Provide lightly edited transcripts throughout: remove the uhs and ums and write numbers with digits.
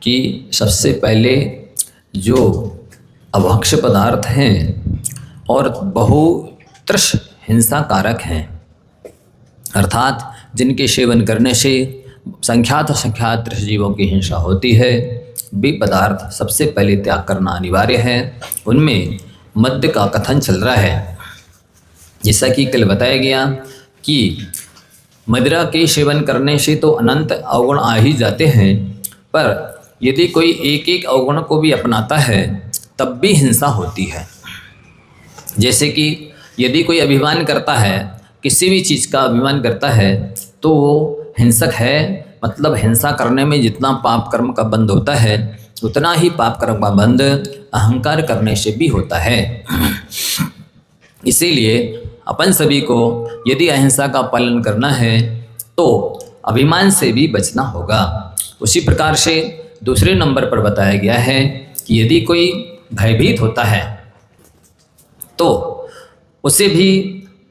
कि सबसे पहले जो अभक्ष्य पदार्थ हैं और बहुतृष हिंसा कारक हैं, अर्थात जिनके सेवन करने से संख्यात असंख्यात तृष जीवों की हिंसा होती है, वे पदार्थ सबसे पहले त्याग करना अनिवार्य है। उनमें मद्य का कथन चल रहा है। जैसा कि कल बताया गया कि मदिरा के सेवन करने से तो अनंत अवगुण आ ही जाते हैं, पर यदि कोई एक एक अवगुण को भी अपनाता है तब भी हिंसा होती है। जैसे कि यदि कोई अभिमान करता है, किसी भी चीज़ का अभिमान करता है, तो वो हिंसक है। मतलब हिंसा करने में जितना पाप कर्म का बंध होता है, उतना ही पाप कर्म का बंध अहंकार करने से भी होता है। इसीलिए अपन सभी को यदि अहिंसा का पालन करना है तो अभिमान से भी बचना होगा। उसी प्रकार से दूसरे नंबर पर बताया गया है कि यदि कोई भयभीत होता है तो उसे भी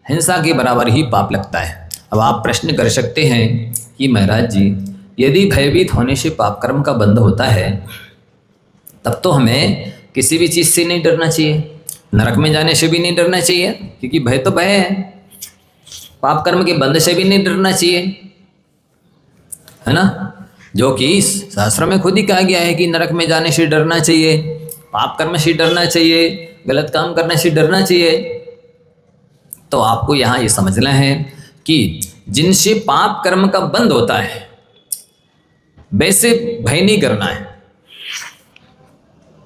हिंसा के बराबर ही पाप लगता है। अब आप प्रश्न कर सकते हैं कि महाराज जी, यदि भयभीत होने से पाप कर्म का बंध होता है तब तो हमें किसी भी चीज़ से नहीं डरना चाहिए, नरक में जाने से भी नहीं डरना चाहिए, क्योंकि भय तो भय है। पाप कर्म के बंध से भी नहीं डरना चाहिए, है ना, जो कि शास्त्र में खुद ही कहा गया है कि नरक में जाने से डरना चाहिए, पाप कर्म से डरना चाहिए, गलत काम करने से डरना चाहिए। तो आपको यहाँ ये समझना है कि जिनसे पाप कर्म का बंध होता है वैसे भय नहीं करना है।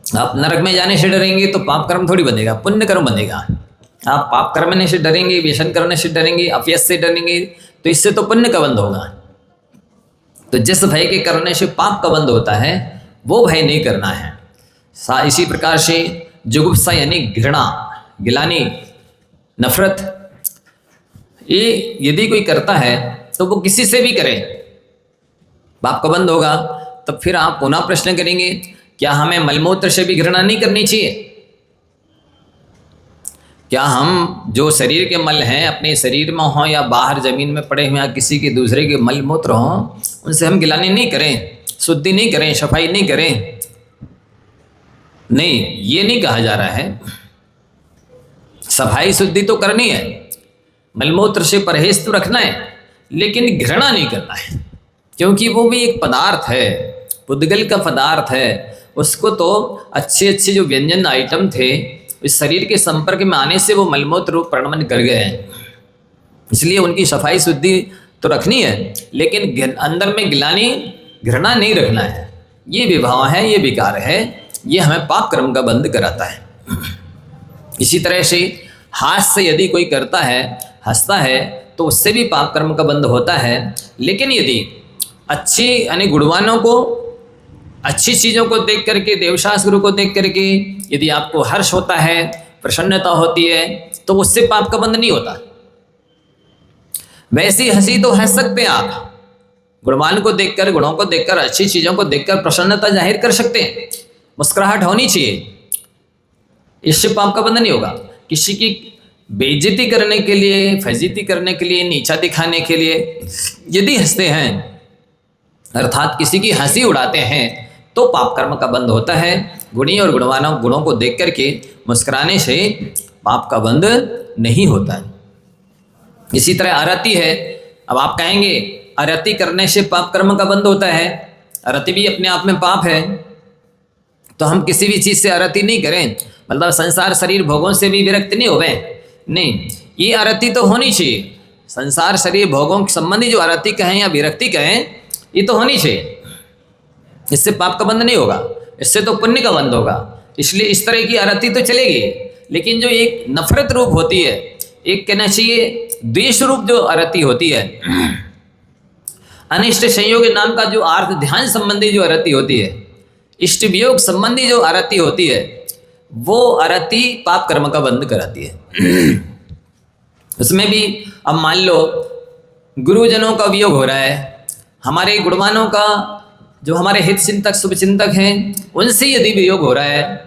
आप नरक में जाने से डरेंगे तो पाप कर्म थोड़ी बनेगा, पुण्य कर्म बनेगा। आप पाप करने से डरेंगे, व्यसन करने से डरेंगे, अपयश से डरेंगे, तो इससे तो पुण्य का बंध होगा। तो जिस भय के करने से पाप का बंध होता है वो भय नहीं करना है। इसी प्रकार से जुगुप्सा यानी घृणा, गिलानी, नफरत, ये यदि कोई करता है तो वो किसी से भी करे, पाप का बंध होगा। तब फिर आप पुनः प्रश्न करेंगे, क्या हमें मलमूत्र से भी घृणा नहीं करनी चाहिए? क्या हम जो शरीर के मल हैं अपने शरीर में हों या बाहर जमीन में पड़े हुए या किसी के दूसरे के मल मूत्र हों, उनसे हम गिलानी नहीं करें, शुद्धि नहीं करें, सफाई नहीं करें? नहीं, ये नहीं कहा जा रहा है। सफाई शुद्धि तो करनी है, मलमूत्र से परहेज तो रखना है, लेकिन घृणा नहीं करना है, क्योंकि वो भी एक पदार्थ है, पुद्गल का पदार्थ है। उसको तो अच्छे अच्छे जो व्यंजन आइटम थे इस शरीर के संपर्क में आने से वो मलमूत्र रूप परिणमन कर गए हैं, इसलिए उनकी सफाई शुद्धि तो रखनी है, लेकिन अंदर में गिलानी, घृणा नहीं रखना है। ये विभाव है, ये विकार है, ये हमें पाप कर्म का बंध कराता है। इसी तरह से हास्य से यदि कोई करता है, हंसता है, तो उससे भी पाप कर्म का बंध होता है। लेकिन यदि अच्छी यानी गुणवानों को, अच्छी चीज़ों को देख करके, देवशास्त्र को देख करके यदि आपको हर्ष होता है, प्रसन्नता होती है, तो उससे पाप का बंध नहीं होता। वैसी हंसी तो हंस सकते हैं आप, गुणवान को देखकर, गुणों को देखकर, अच्छी चीज़ों को देखकर प्रसन्नता जाहिर कर सकते हैं, मुस्कुराहट होनी चाहिए, इससे पाप का बंध नहीं होगा। किसी की बेइज्जती करने के लिए, फजीती करने के लिए, नीचा दिखाने के लिए यदि हंसते हैं, अर्थात किसी की हंसी उड़ाते हैं, तो पाप कर्म का बंध होता है। गुणी और गुणवानों गुणों को देख करके मुस्कुराने से पाप का बंध नहीं होता है। इसी तरह आरती है। अब आप कहेंगे आरती करने से पाप कर्म का बंध होता है, आरती भी अपने आप में पाप है, तो हम किसी भी चीज़ से आरती नहीं करें, मतलब संसार शरीर भोगों से भी विरक्त नहीं होवे। नहीं, ये आरती तो होनी चाहिए। संसार शरीर भोगों संबंधी जो आरती कहें या विरक्ति कहें, ये तो होनी चाहिए। इससे पाप का बंध नहीं होगा, इससे तो पुण्य का बंध होगा। इसलिए इस तरह की आरती तो चलेगी। लेकिन जो एक नफरत रूप होती है, एक कहना चाहिए द्वेष रूप जो आरती होती है, अनिष्ट संयोग नाम का जो आर्थ ध्यान संबंधी जो आरती होती है, इष्ट वियोग संबंधी जो आरती होती है, वो आरती पाप कर्म का बंध कराती है। उसमें भी अब मान लो गुरुजनों का वियोग हो रहा है, हमारे गुणवानों का, जो हमारे हित चिंतक शुभ चिंतक हैं, उनसे यदि वियोग हो रहा है,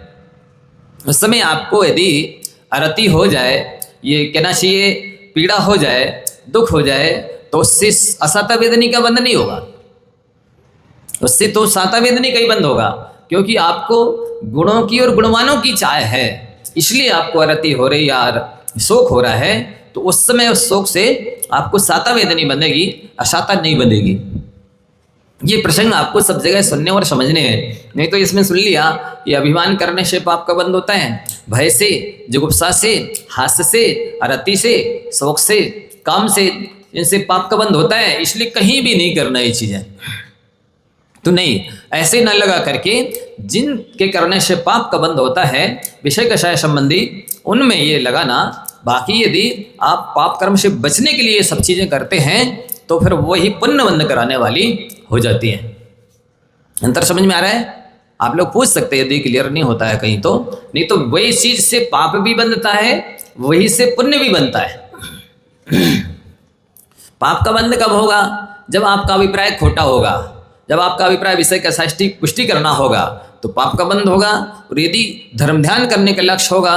उस समय आपको यदि आरती हो जाए, ये कहना चाहिए पीड़ा हो जाए, दुख हो जाए, तो उससे असत वेदनी का बंध नहीं होगा। उससे तो साता वेदनी कहीं बंद होगा, क्योंकि आपको गुणों की और गुणवानों की चाह है, इसलिए आपको अरति हो रही यार, शोक हो रहा है। तो उस समय उस शोक से आपको साता वेदनी बंधेगी, असाता नहीं बंधेगी। ये प्रसंग आपको सब जगह सुनने और समझने हैं। नहीं तो इसमें सुन लिया कि अभिमान करने से पाप का बंध होता है, भय से, जुगुप्सा से, हास्य से, अरति से, शोक से, काम से, इनसे पाप का बंध होता है, इसलिए कहीं भी नहीं करना ये चीजें। तो नहीं, ऐसे न लगा करके जिनके करने से पाप का बंध होता है विषय कषाय संबंधी, उनमें ये लगाना। बाकी यदि आप पाप कर्म से बचने के लिए ये सब चीजें करते हैं तो फिर वही पुण्य बंध कराने वाली हो जाती है। अंतर समझ में आ रहा है? आप लोग पूछ सकते हैं यदि क्लियर नहीं होता है कहीं तो। नहीं तो वही चीज से पाप भी बंधता है, वही से पुण्य भी बनता है। पाप का बंध कब होगा? जब आपका अभिप्राय खोटा होगा, जब आपका अभिप्राय विषय का पुष्टि करना होगा तो पाप का बंध होगा। और यदि धर्म ध्यान करने का लक्ष्य होगा,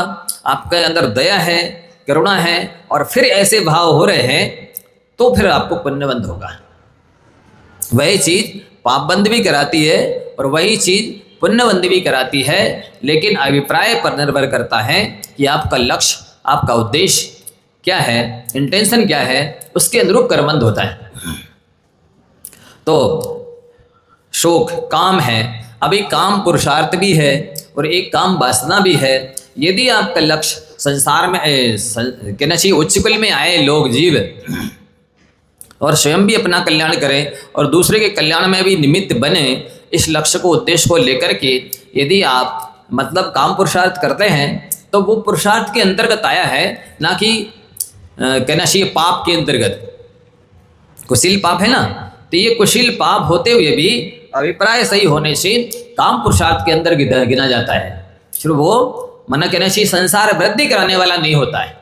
आपके अंदर दया है, करुणा है, और फिर ऐसे भाव हो रहे हैं, तो फिर आपको पुण्य बंध होगा। वही चीज पाप बंध भी कराती है और वही चीज पुण्य बंध भी कराती है, लेकिन अभिप्राय पर निर्भर करता है कि आपका लक्ष्य, आपका उद्देश्य क्या है, इंटेंशन क्या है, उसके अनुरूप कर्मबंध होता है। तो शोक काम है, अब एक काम पुरुषार्थ भी है और एक काम वासना भी है। यदि आपका लक्ष्य संसार में कहना चाहिए उच्च कुल में आए लोग जीव और स्वयं भी अपना कल्याण करें और दूसरे के कल्याण में भी निमित्त बने, इस लक्ष्य को, उद्देश्य को लेकर के यदि आप मतलब काम पुरुषार्थ करते हैं तो वो पुरुषार्थ के अंतर्गत आया है, ना कि कहना चाहिए पाप के अंतर्गत। कुशील पाप है ना, तो ये कुशील पाप होते हुए भी अभिप्राय सही होने से काम पुरुषार्थ के अंदर गिना जाता है। फिर वो मना कहना चाहिए संसार वृद्धि कराने वाला नहीं होता है,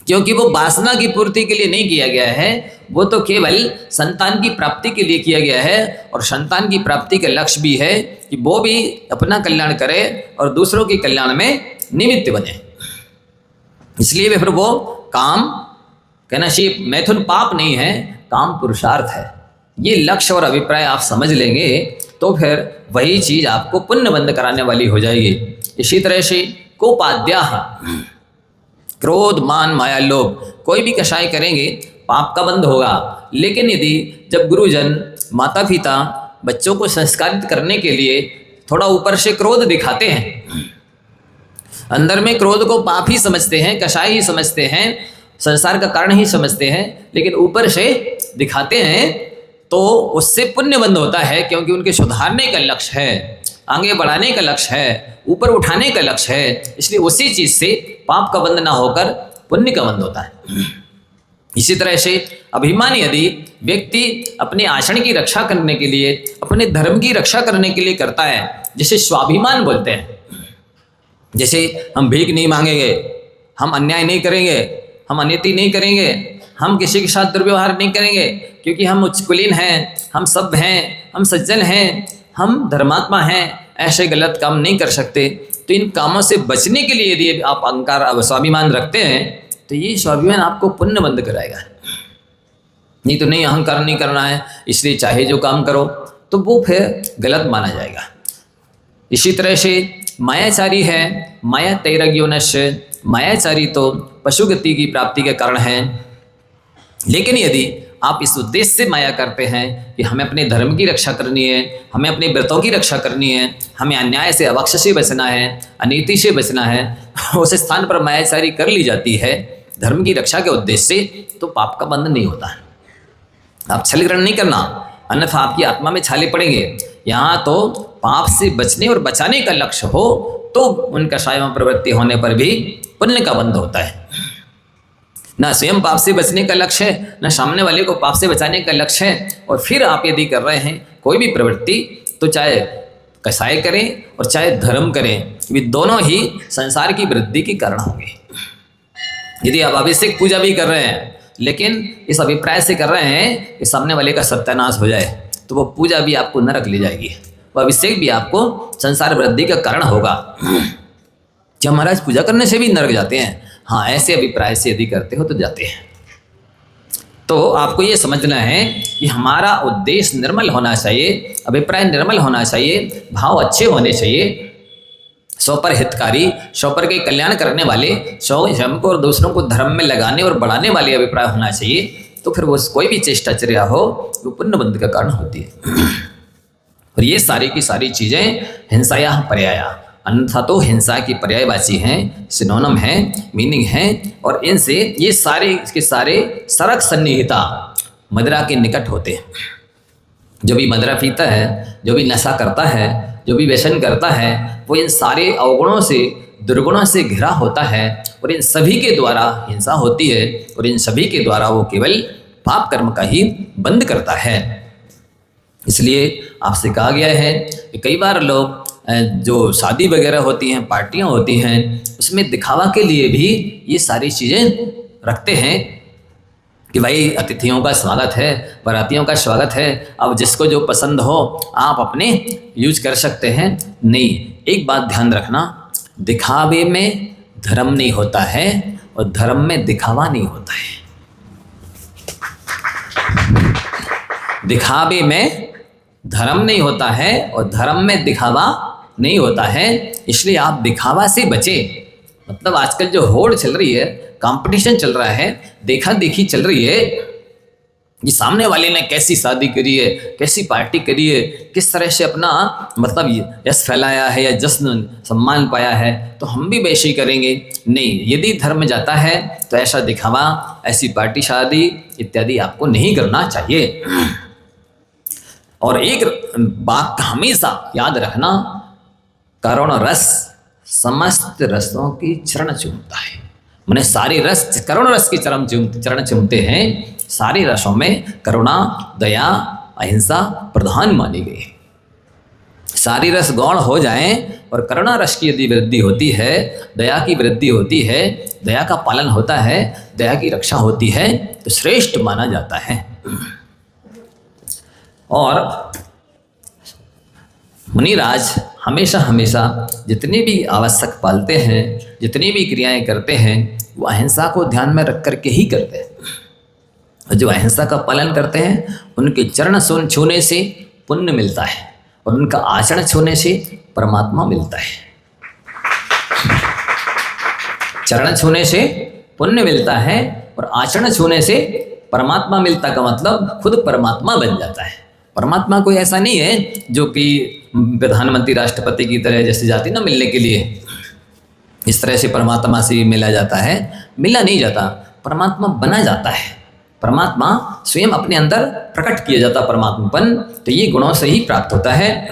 क्योंकि वो वासना की पूर्ति के लिए नहीं किया गया है, वो तो केवल संतान की प्राप्ति के लिए किया गया है। और संतान की प्राप्ति का लक्ष्य भी है कि वो भी अपना कल्याण करे और दूसरों के कल्याण में निमित्त बने। इसलिए फिर वो काम कहना चाहिए मैथुन पाप नहीं है, काम पुरुषार्थ है। ये लक्ष्य और अभिप्राय आप समझ लेंगे तो फिर वही चीज आपको पुण्य बंध कराने वाली हो जाएगी। इसी तरह से कोपाद्या, क्रोध, मान, माया, लोभ, कोई भी कषाय करेंगे पाप का बंध होगा। लेकिन यदि जब गुरुजन, माता पिता बच्चों को संस्कारित करने के लिए थोड़ा ऊपर से क्रोध दिखाते हैं, अंदर में क्रोध को पाप ही समझते हैं, कषाय ही समझते हैं, संसार का कारण ही समझते हैं, लेकिन ऊपर से दिखाते हैं, तो उससे पुण्य बंध होता है, क्योंकि उनके सुधारने का लक्ष्य है, आगे बढ़ाने का लक्ष्य है, ऊपर उठाने का लक्ष्य है। इसलिए उसी चीज से पाप का बंध ना होकर पुण्य का बंध होता है। इसी तरह से अभिमान यदि व्यक्ति अपने आचरण की रक्षा करने के लिए, अपने धर्म की रक्षा करने के लिए करता है, जिसे स्वाभिमान बोलते हैं, जैसे हम भीख नहीं मांगेंगे, हम अन्याय नहीं करेंगे, हम अनिति नहीं करेंगे, हम किसी के साथ दुर्व्यवहार नहीं करेंगे, क्योंकि हम उच्च कुलीन हैं, हम सभ्य हैं, हम सज्जन हैं, हम धर्मात्मा हैं, ऐसे गलत काम नहीं कर सकते। तो इन कामों से बचने के लिए यदि आप अहंकार, स्वाभिमान रखते हैं, तो ये स्वाभिमान आपको पुण्य बंध कराएगा। नहीं तो नहीं, अहंकार नहीं करना है इसलिए चाहे जो काम करो, तो वो फिर गलत माना जाएगा। इसी तरह से मायाचारी है, माया तैरज्ञोनश्य, मायाचारी तो पशु गति की प्राप्ति के कारण है। लेकिन यदि आप इस उद्देश्य से माया करते हैं कि हमें अपने धर्म की रक्षा करनी है, हमें अपने व्रतों की रक्षा करनी है, हमें अन्याय से, अवक्ष से बचना है, अनीति से बचना है, उस स्थान पर मायाचारी कर ली जाती है धर्म की रक्षा के उद्देश्य से, तो पाप का बंधन नहीं होता है। आप छल ग्रहण नहीं करना, अन्यथा आपकी आत्मा में छाले पड़ेंगे। यहाँ तो पाप से बचने और बचाने का लक्ष्य हो तो उनका शायम प्रवृत्ति होने पर भी पुण्य का बंध होता है। ना स्वयं पाप से बचने का लक्ष्य है, ना सामने वाले को पाप से बचाने का लक्ष्य है, और फिर आप यदि कर रहे हैं कोई भी प्रवृत्ति, तो चाहे कसाय करें और चाहे धर्म करें, वे दोनों ही संसार की वृद्धि के कारण होंगे। यदि आप अभिषेक पूजा भी कर रहे हैं लेकिन इस अभिप्राय से कर रहे हैं कि सामने वाले का सत्यानाश हो जाए, तो वो पूजा भी आपको नरक ले जाएगी, वो अभिषेक भी आपको संसार वृद्धि का कारण होगा। जब महाराज पूजा करने से भी नरक जाते हैं, हाँ, ऐसे अभिप्राय से यदि करते हो तो जाते हैं। तो आपको ये समझना है कि हमारा उद्देश्य निर्मल होना चाहिए, अभिप्राय निर्मल होना चाहिए, भाव अच्छे होने चाहिए, सौ पर हितकारी, सौ पर के कल्याण करने वाले, सौ स्वयं को और दूसरों को धर्म में लगाने और बढ़ाने वाले अभिप्राय होना चाहिए। तो फिर वो कोई भी चेष्टाचर्या हो वो पुण्य बंध का कारण होती है। और ये सारी की सारी चीज़ें हिंसा या पर्याया, अन्यथा तो हिंसा की पर्यायवाची हैं, सिनोनिम है, मीनिंग है। और इनसे ये सारे के सारे सरक सन्निहिता मदिरा के निकट होते हैं। जो भी मदिरा पीता है, जो भी नशा करता है, जो भी व्यसन करता है, वो इन सारे अवगुणों से, दुर्गुणों से घिरा होता है और इन सभी के द्वारा हिंसा होती है और इन सभी के द्वारा वो केवल पाप कर्म का ही बंद करता है। इसलिए आपसे कहा गया है कि कई बार लोग जो शादी वगैरह होती हैं, पार्टियां होती हैं, उसमें दिखावा के लिए भी ये सारी चीज़ें रखते हैं कि भाई अतिथियों का स्वागत है, बारातियों का स्वागत है, अब जिसको जो पसंद हो आप अपने यूज कर सकते हैं। नहीं, एक बात ध्यान रखना, दिखावे में धर्म नहीं होता है और धर्म में दिखावा नहीं होता है। दिखावे में धर्म नहीं होता है और धर्म में दिखावा नहीं होता है। इसलिए आप दिखावा से बचें। मतलब आजकल जो होड़ चल रही है, कंपटीशन चल रहा है, देखा देखी चल रही है, ये सामने वाले ने कैसी शादी करी है, कैसी पार्टी करी है, किस तरह से अपना मतलब यश फैलाया है या जश्न सम्मान पाया है, तो हम भी वैसे ही करेंगे। नहीं, यदि धर्म जाता है तो ऐसा दिखावा, ऐसी पार्टी शादी इत्यादि आपको नहीं करना चाहिए। और एक बात हमेशा याद रखना, करुण रस समस्त रसों की चरण चूमता है। मैंने सारे रस करुण रस की चरण चूमते हैं। सारे रसों में करुणा, दया, अहिंसा प्रधान मानी गई है। सारी रस गौण हो जाएं और करुणा रस की यदि वृद्धि होती है, दया की वृद्धि होती है, दया का पालन होता है, दया की रक्षा होती है, तो श्रेष्ठ माना जाता है। और मुनिराज हमेशा हमेशा जितने भी आवश्यक पालते हैं, जितनी भी क्रियाएं करते हैं, वो अहिंसा को ध्यान में रख करके ही करते हैं। और जो अहिंसा का पालन करते हैं उनके चरण छूने से पुण्य मिलता है और उनका आचरण छूने से परमात्मा मिलता है। चरण छूने से पुण्य मिलता है और आचरण छूने से परमात्मा मिलता का मतलब खुद परमात्मा बन जाता है। परमात्मा कोई ऐसा नहीं है जो कि प्रधानमंत्री राष्ट्रपति की तरह जैसे जाती ना मिलने के लिए, इस तरह से परमात्मा से मिला जाता है। मिला नहीं जाता, परमात्मा बना जाता है। परमात्मा स्वयं अपने अंदर प्रकट किया जाता परमात्मापन, तो ये गुणों से ही प्राप्त होता है।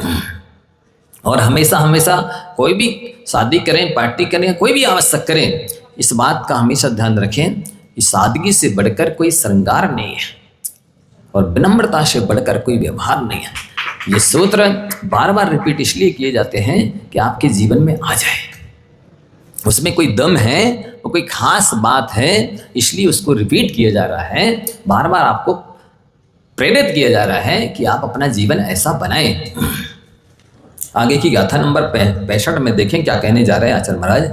और हमेशा हमेशा कोई भी शादी करें, पार्टी करें, कोई भी आवश्यक करें, इस बात का हमेशा ध्यान रखें कि सादगी से बढ़कर कोई श्रृंगार नहीं है और विनम्रता से बढ़कर कोई व्यवहार नहीं है। ये सूत्र बार बार रिपीट इसलिए किए जाते हैं कि आपके जीवन में आ जाए। उसमें कोई दम है, वो कोई खास बात है, इसलिए उसको रिपीट किया जा रहा है। बार बार आपको प्रेरित किया जा रहा है कि आप अपना जीवन ऐसा बनाएं। आगे की गाथा नंबर 65 में देखें क्या कहने जा रहे हैं आचार्य महाराज।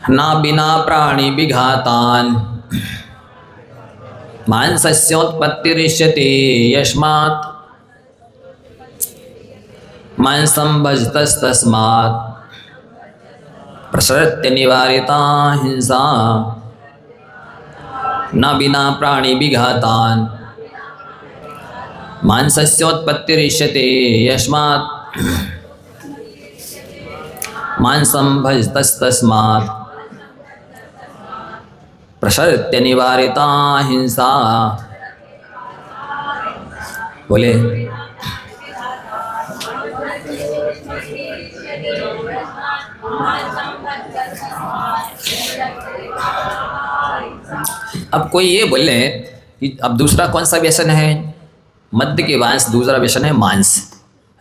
ना बिना प्राणी विघातान मांसस्योत्पत्तिरिष्यते यस्मात् मांसं भजतस्तस्मात् प्रसरत्य निवारिता हिंसा। न बिना प्राणी विघातान मांसस्योत्पत्तिरिष्यते यस्मात् मांसं भजतस्तस्मात् प्रसरत्य निवारिता हिंसा। बोले अब कोई ये बोले कि अब दूसरा कौन सा व्यसन है, मद्य के वांस, दूसरा व्यसन है मांस,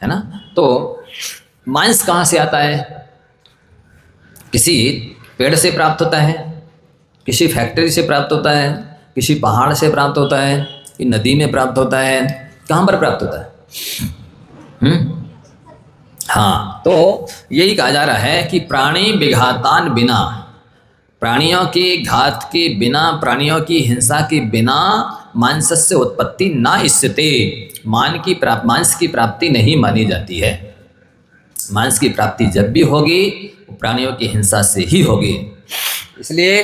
है ना। तो मांस कहाँ से आता है? किसी पेड़ से प्राप्त होता है, किसी फैक्ट्री से प्राप्त होता है, किसी पहाड़ से प्राप्त होता है, कि नदी में प्राप्त होता है, कहाँ पर प्राप्त होता है? हाँ, तो यही कहा जा रहा है कि प्राणी विघातान बिना, प्राणियों के घात के बिना, प्राणियों की हिंसा के बिना मांसस्य उत्पत्ति ना इष्यते, मांस की प्राप्ति नहीं मानी जाती है। मांस की प्राप्ति जब भी होगी वो प्राणियों की हिंसा से ही होगी। इसलिए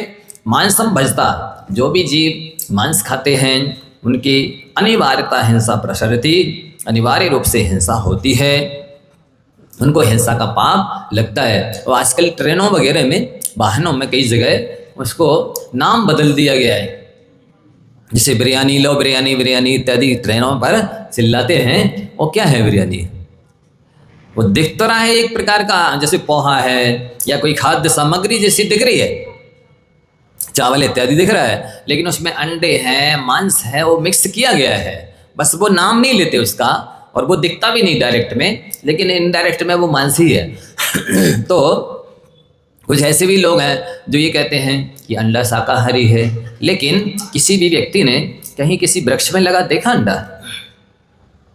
मांसम भजता, जो भी जीव मांस खाते हैं उनकी अनिवार्यता हिंसा प्रसरति, अनिवार्य रूप से हिंसा होती है, उनको हिंसा का पाप लगता है। और आजकल ट्रेनों वगैरह में, वाहनों में कई जगह उसको नाम बदल दिया गया है, जैसे बिरयानी लो, बिरयानी बिरयानी इत्यादि ट्रेनों पर चिल्लाते हैं। वो क्या है बिरयानी? वो दिख तो रहा है एक प्रकार का, जैसे पोहा है या कोई खाद्य सामग्री जैसी दिख रही है, चावल इत्यादि दिख रहा है, लेकिन उसमें अंडे हैं, मांस है, वो मिक्स किया गया है। बस वो नाम नहीं लेते उसका, और वो दिखता भी नहीं डायरेक्ट में, लेकिन इनडायरेक्ट में वो मांस ही है। तो कुछ ऐसे भी लोग हैं जो ये कहते हैं कि अंडा शाकाहारी है, लेकिन किसी भी व्यक्ति ने कहीं किसी वृक्ष में लगा देखा अंडा?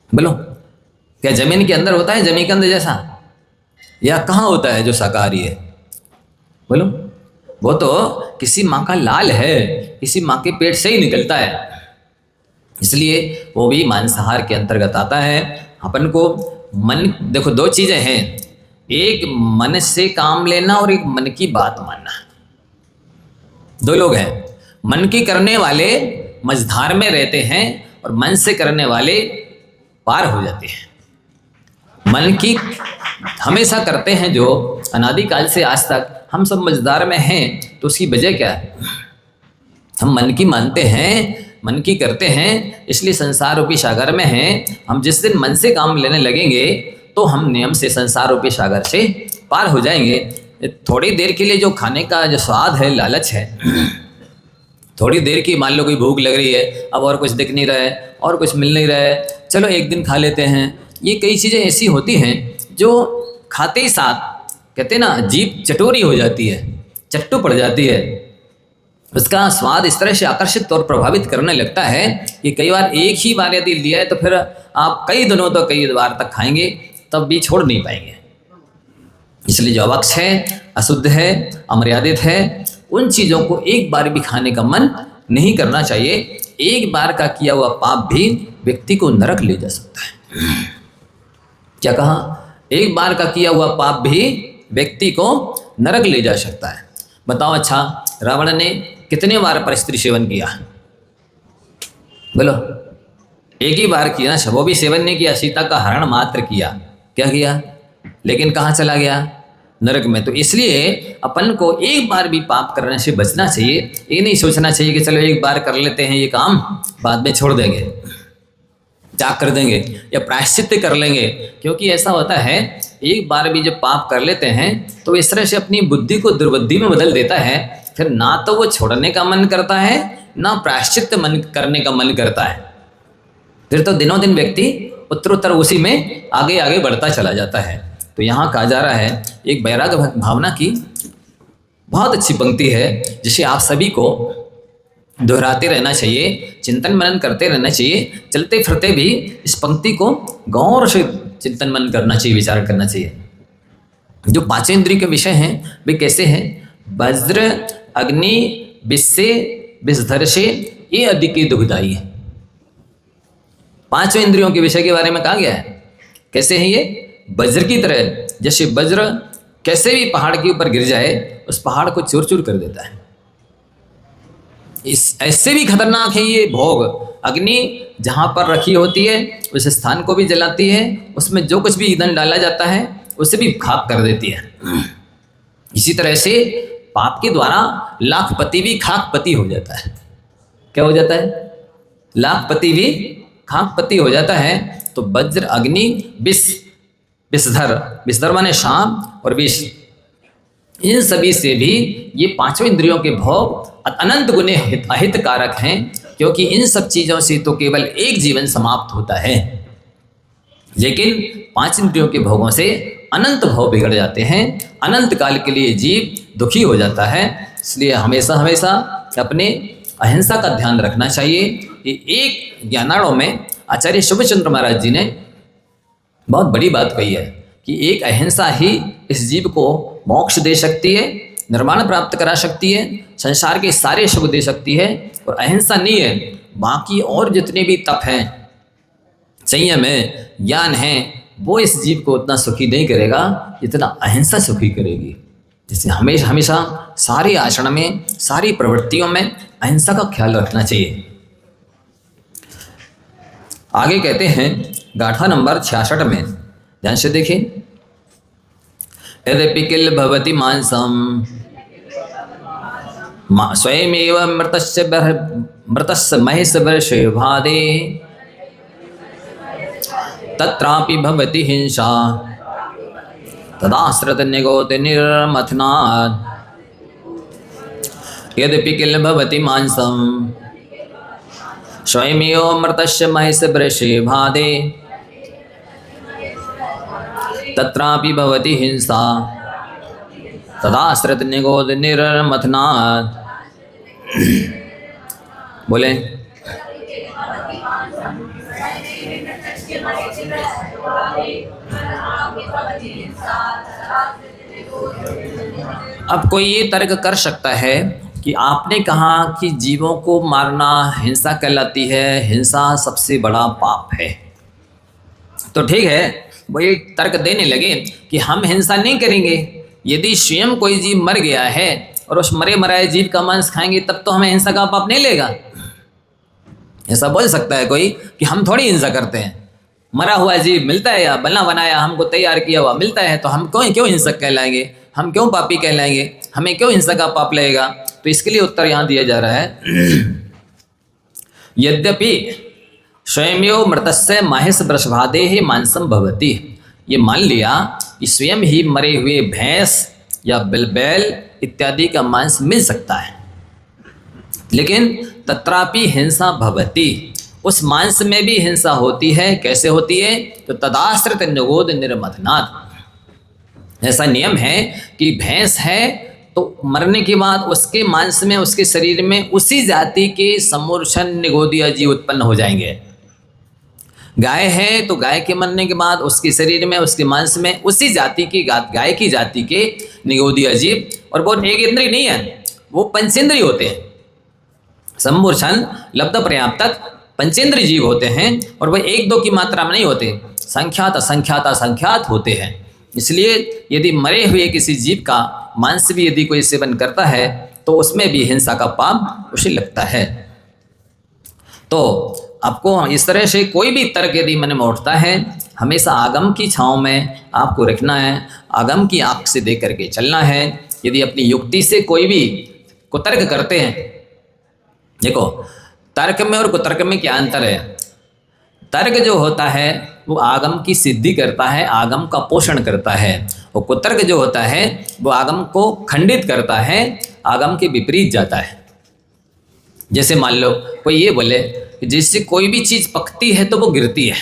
बोलो, क्या जमीन के अंदर होता है जमीकंद जैसा, या कहाँ होता है जो शाकाहारी है? बोलो, वो तो किसी माँ का लाल है, किसी माँ के पेट से ही निकलता है, इसलिए वो भी मांसाहार के अंतर्गत आता है। अपन को मन, देखो दो चीजें हैं, एक मन से काम लेना और एक मन की बात मानना। दो लोग हैं, मन की करने वाले मझधार में रहते हैं और मन से करने वाले पार हो जाते हैं। मन की हमेशा करते हैं जो अनादिकाल से आज तक हम सब मझधार में हैं, तो उसकी वजह क्या है? हम मन की मानते हैं, मन की करते हैं, इसलिए संसार रूपी सागर में हैं। हम जिस दिन मन से काम लेने लगेंगे तो हम नियम से संसार रूपी सागर से पार हो जाएंगे। थोड़ी देर के लिए जो खाने का जो स्वाद है, लालच है, थोड़ी देर की, मान लो कोई भूख लग रही है, अब और कुछ दिख नहीं रहा है और कुछ मिल नहीं रहा है, चलो एक दिन खा लेते हैं। ये कई चीज़ें ऐसी होती हैं जो खाते ही साथ, कहते हैं ना, जीभ चटोरी हो जाती है, चट्टू पड़ जाती है, उसका स्वाद इस तरह से आकर्षित और प्रभावित करने लगता है कि कई बार एक ही बार यदि लिया है तो फिर आप कई दिनों तो कई बार तक खाएंगे, तब भी छोड़ नहीं पाएंगे। इसलिए जो अवक्ष है, अशुद्ध है, अमर्यादित है, उन चीज़ों को एक बार भी खाने का मन नहीं करना चाहिए। एक बार का किया हुआ पाप भी व्यक्ति को नरक ले जा सकता है। क्या कहा? एक बार का किया हुआ पाप भी व्यक्ति को नरक ले जा सकता है। बताओ, अच्छा रावण ने कितने बार पर स्त्री सेवन किया? बोलो, एक ही बार किया ना, वो भी सेवन नहीं किया, सीता का हरण मात्र किया। क्या किया? लेकिन कहाँ चला गया? नरक में। तो इसलिए अपन को एक बार भी पाप करने से बचना चाहिए। ये नहीं सोचना चाहिए कि चलो एक बार कर लेते हैं ये काम, बाद में छोड़ देंगे, त्याग कर देंगे या प्रायश्चित कर लेंगे। क्योंकि ऐसा होता है, एक बार भी जब पाप कर लेते हैं तो इस तरह से अपनी बुद्धि को दुर्बुद्धि में बदल देता है, फिर ना तो वो छोड़ने का मन करता है, ना प्रायश्चित मन करने का मन करता है। फिर तो दिनों दिन व्यक्ति उत्तरोत्तर उसी में आगे आगे बढ़ता चला जाता है। तो यहाँ कहा जा रहा है, एक वैराग्य भावना की बहुत अच्छी पंक्ति है, जिसे आप सभी को दोहराते रहना चाहिए, चिंतन मनन करते रहना चाहिए। चलते फिरते भी इस पंक्ति को गौर से चिंतन मनन करना चाहिए, विचार करना चाहिए। जो पांचों इंद्रिय के विषय हैं वे कैसे हैं? वज्र, अग्नि, विषसे, विषधर्षे, ये अधिक दुखदायी है। पांचों इंद्रियों के विषय के बारे में कहा गया है। कैसे हैं ये? वज्र की तरह। जैसे वज्र कैसे भी पहाड़ के ऊपर गिर जाए, उस पहाड़ को चूर चूर कर देता है। इस ऐसे भी खतरनाक है ये भोग। अग्नि जहाँ पर रखी होती है उस स्थान को भी जलाती है, उसमें जो कुछ भी ईंधन डाला जाता है उसे भी खाक कर देती है। इसी तरह से पाप के द्वारा लाखपति भी खाकपति हो जाता है। क्या हो जाता है? लाखपति भी खाकपति हो जाता है। तो वज्र, अग्नि, विष, विषधर माने शाम और विष, इन सभी से भी ये पांचों इंद्रियों के भोग अनंत गुने अहितकारक हैं, क्योंकि इन सब चीज़ों से तो केवल एक जीवन समाप्त होता है, लेकिन पांच इंद्रियों के भोगों से अनंत भोग बिगड़ जाते हैं। अनंत काल के लिए जीव दुखी हो जाता है। इसलिए हमेशा हमेशा अपने अहिंसा का ध्यान रखना चाहिए। ये एक ज्ञानार्णव में आचार्य शुभचंद्र महाराज जी ने बहुत बड़ी बात कही है कि एक अहिंसा ही इस जीव को मोक्ष दे सकती है निर्माण प्राप्त करा सकती है, संसार के सारे सुख दे सकती है। और अहिंसा नहीं है, बाकी और जितने भी तप हैं, संयम है, ज्ञान है, वो इस जीव को उतना सुखी नहीं करेगा जितना अहिंसा सुखी करेगी। जैसे हमेशा हमेशा सारे आचरण में, सारी प्रवृत्तियों में अहिंसा का ख्याल रखना चाहिए। आगे कहते हैं गाथा नंबर 66 में, ध्यान से देखें। यद्यपि किल भवति मांसम स्वयमेव मृतस्य महेश वर्षे भादे तत्रापि भवति हिंसा तदाश्रित निगोति निर्मथनात्। यद्यपि किल भवति मांसम स्वयमेव मृतस्य महेश वर्षे भादे तत्रापि भवति हिंसा तदाश्रित निगोति निर्मथनात्। बोले अब कोई ये तर्क कर सकता है कि आपने कहा कि जीवों को मारना हिंसा कहलाती है, हिंसा सबसे बड़ा पाप है। तो ठीक है, वो ये तर्क देने लगे कि हम हिंसा नहीं करेंगे। यदि स्वयं कोई जीव मर गया है और उस मरे मराए जीव का मांस खाएंगे तब तो हमें हिंसा का पाप नहीं लेगा। ऐसा बोल सकता है कोई कि हम थोड़ी हिंसा करते हैं, मरा हुआ जीव मिलता है या बना बनाया हमको तैयार किया हुआ मिलता है तो हम क्यों हिंसक कहलाएंगे, हम क्यों पापी कहलाएंगे, हमें क्यों हिंसा का पाप लगेगा। तो इसके लिए उत्तर यहाँ दिया जा रहा है। यद्यपि स्वयमेव मृतस्य माहेश वृषभादेः मांसम भवति, ये मान लिया कि स्वयं ही मरे हुए भैंस या बैल इत्यादि का मांस मिल सकता है, लेकिन तत्रापि हिंसा भवति, उस मांस में भी हिंसा होती है। कैसे होती है? तो तदाश्रित निगोद निर्मथनात्। ऐसा नियम है कि भैंस है तो मरने के बाद उसके मांस में, उसके शरीर में उसी जाति के समूर्छन निगोदिया जीव उत्पन्न हो जाएंगे। गाय है तो गाय के मरने के बाद उसके शरीर में, उसके मांस में उसी जाति की, गाय की जाति के निगोदिया जीव, और वो एक इंद्रिय नहीं है, वो पंचेंद्रिय होते हैं। समूर्छन लब्ध पर्याप्तक पंचेंद्रिय जीव होते हैं और वह एक दो की मात्रा में नहीं होते, संख्यात असंख्यात असंख्यात होते हैं। इसलिए यदि मरे हुए किसी जीव का मांस भी यदि कोई सेवन करता है तो उसमें भी हिंसा का पाप उसे लगता है। तो आपको इस तरह से कोई भी तर्क यदि मन में उठता है, हमेशा आगम की छांव में आपको रखना है, आगम की आंख से देख करके चलना है। यदि अपनी युक्ति से कोई भी कुतर्क करते हैं, देखो तर्क में और कुतर्क में क्या अंतर है। तर्क जो होता है वो आगम की सिद्धि करता है, आगम का पोषण करता है, और कुतर्क जो होता है वो आगम को खंडित करता है, आगम के विपरीत जाता है। जैसे मान लो कोई ये बोले कि जिससे कोई भी चीज़ पकती है तो वो गिरती है।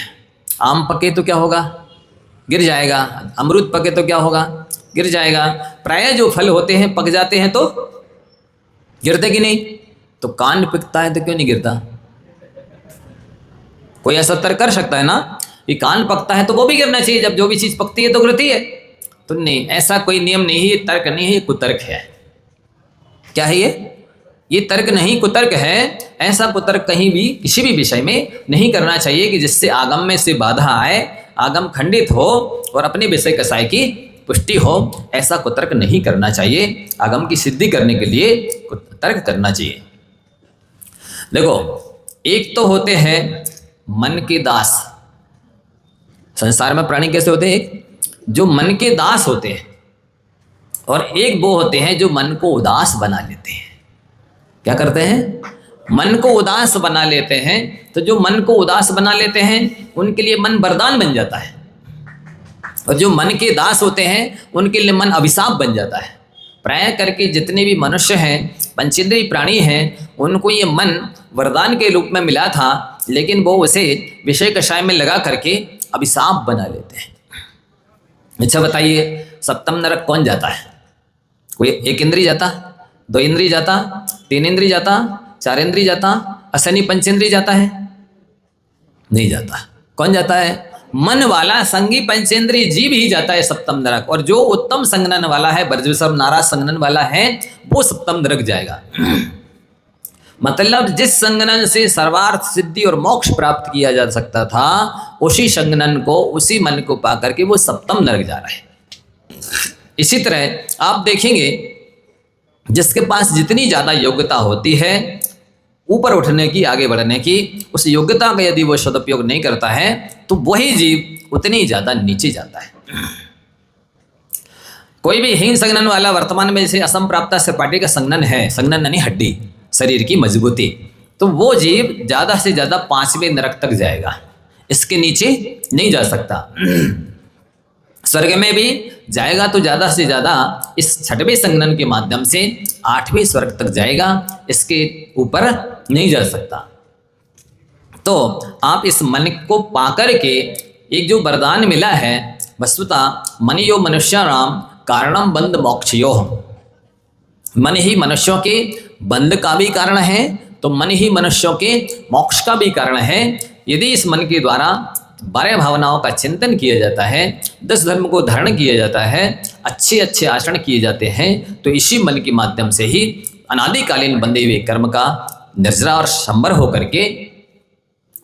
आम पके तो क्या होगा? गिर जाएगा। अमरूद पके तो क्या होगा? गिर जाएगा। प्रायः जो फल होते हैं पक जाते हैं तो गिरते कि नहीं? तो कान पिकता है तो क्यों नहीं गिरता? कोई ऐसा तर्क कर सकता है ना कि कान पकता है तो वो भी गिरना चाहिए, जब जो भी चीज़ पकती है तो गिरती है। तो नहीं, ऐसा कोई नियम नहीं है, ये तर्क नहीं है, ये कुतर्क है। क्या है ये तर्क नहीं, कुतर्क है। ऐसा कुतर्क कहीं भी किसी भी विषय में नहीं करना चाहिए कि जिससे आगम में से बाधा आए, आगम खंडित हो और अपने विषय कसाय की पुष्टि हो। ऐसा कुतर्क नहीं करना चाहिए। आगम की सिद्धि करने के लिए तर्क करना चाहिए। देखो, एक तो होते हैं मन के दास। संसार में प्राणी कैसे होते हैं? एक जो मन के दास होते हैं और एक वो होते हैं जो मन को उदास बना लेते हैं। क्या करते हैं? मन को उदास बना लेते हैं। तो जो मन को उदास बना लेते हैं उनके लिए मन वरदान बन जाता है, और जो मन के दास होते हैं उनके लिए मन अभिशाप बन जाता है। प्रायः करके जितने भी मनुष्य हैं, पंचेंद्रिय प्राणी हैं, उनको ये मन वरदान के रूप में मिला था, लेकिन वो उसे विषय कषाय में लगा करके अभिशाप बना लेते हैं। अच्छा बताइए, सप्तम नरक कौन जाता है? कोई एक इंद्रिय जाता, दो इंद्रिय जाता, तीन इंद्रिय जाता, चार इंद्रिय जाता, असनी पंचेंद्रिय जाता है? नहीं जाता। कौन जाता है? मन वाला संगी पंचेंद्रिय जीव ही जाता है सप्तम नरक, और जो उत्तम संगनन वाला है, ब्रजविषम नाराज संगनन वाला है, वो सप्तम नरक जाएगा। मतलब जिस संगनन से सर्वार्थ सिद्धि और मोक्ष प्राप्त किया जा सकता था, उसी संगनन को, उसी मन को पा करके वो सप्तम नरक जा रहा है। इसी तरह आप देखेंगे जिसके पास जितनी ज़्यादा योग्यता होती है ऊपर उठने की, आगे बढ़ने की, उस योग्यता का यदि वो सदुपयोग नहीं करता है तो वही जीव उतनी ज़्यादा नीचे जाता है। कोई भी हीन संगनन वाला वर्तमान में जैसे असम प्राप्ता सपाटी का संगनन है, संगनन यानी हड्डी, शरीर की मजबूती, तो वो जीव ज़्यादा से ज़्यादा 5वें नरक तक जाएगा, इसके नीचे नहीं जा सकता। स्वर्ग में भी जाएगा तो ज़्यादा से ज़्यादा इस 6वें संगनन के माध्यम से 8वें स्वर्ग तक जाएगा, इसके ऊपर नहीं जा सकता। तो आप इस मन को पाकर के एक जो वरदान मिला है, वस्तुतः मनियो मनुष्याणाम कारणम बंध मोक्षयो, मन ही मनुष्यों के बंध का भी कारण है, तो मन ही मनुष्यों के मोक्ष का भी कारण है। यदि इस मन के द्वारा 12 भावनाओं का चिंतन किया जाता है, 10 धर्म को धारण किया जाता है, अच्छे अच्छे आचरण किए जाते हैं, तो इसी मन के माध्यम से ही अनादिकालीन बंधे हुए कर्म का निर्जरा और संवर होकर के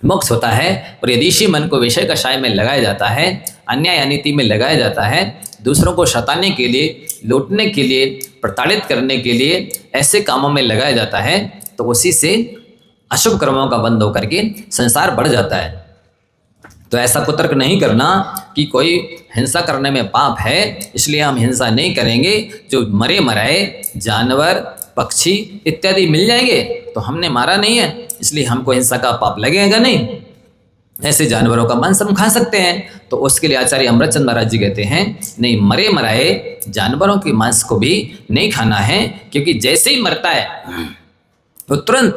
मोक्ष होता है। और यदि इसी मन को विषय कषाय में लगाया जाता है, अन्याय अनीति में लगाया जाता है, दूसरों को सताने के लिए, लूटने के लिए, प्रताड़ित करने के लिए ऐसे कामों में लगाया जाता है, तो उसी से अशुभ कर्मों का बंध होकर के संसार बढ़ जाता है। तो ऐसा कुतर्क नहीं करना कि कोई हिंसा करने में पाप है इसलिए हम हिंसा नहीं करेंगे। जो मरे मराए जानवर, पक्षी इत्यादि मिल जाएंगे तो हमने मारा नहीं है इसलिए हमको हिंसा का पाप लगेगा नहीं। ऐसे जानवरों का मांस हम खा सकते हैं, तो उसके लिए आचार्य अमृतचंद महाराज जी कहते हैं नहीं, मरे मराए जानवरों के मांस को भी नहीं खाना है, क्योंकि जैसे ही मरता है तो तुरंत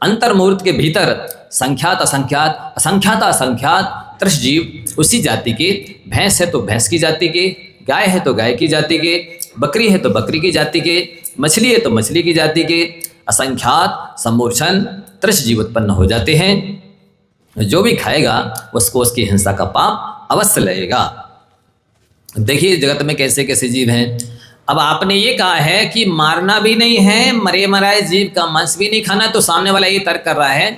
अंतर्मुहूर्त के भीतर संख्यात असंख्यात, असंख्यात असंख्यात त्रस जीव उसी जाति के, भैंस है तो भैंस की जाति के, गाय है तो गाय की जाति के, बकरी है तो बकरी की जाति के, मछली है तो मछली की जाति के, असंख्यात समूर्छन त्रस जीव उत्पन्न हो जाते हैं। जो भी खाएगा उसको उसकी हिंसा का पाप अवश्य लगेगा। देखिए जगत में कैसे कैसे जीव हैं। अब आपने ये कहा है कि मारना भी नहीं है, मरे मराए जीव का मांस भी नहीं खाना, तो सामने वाला ये तर्क कर रहा है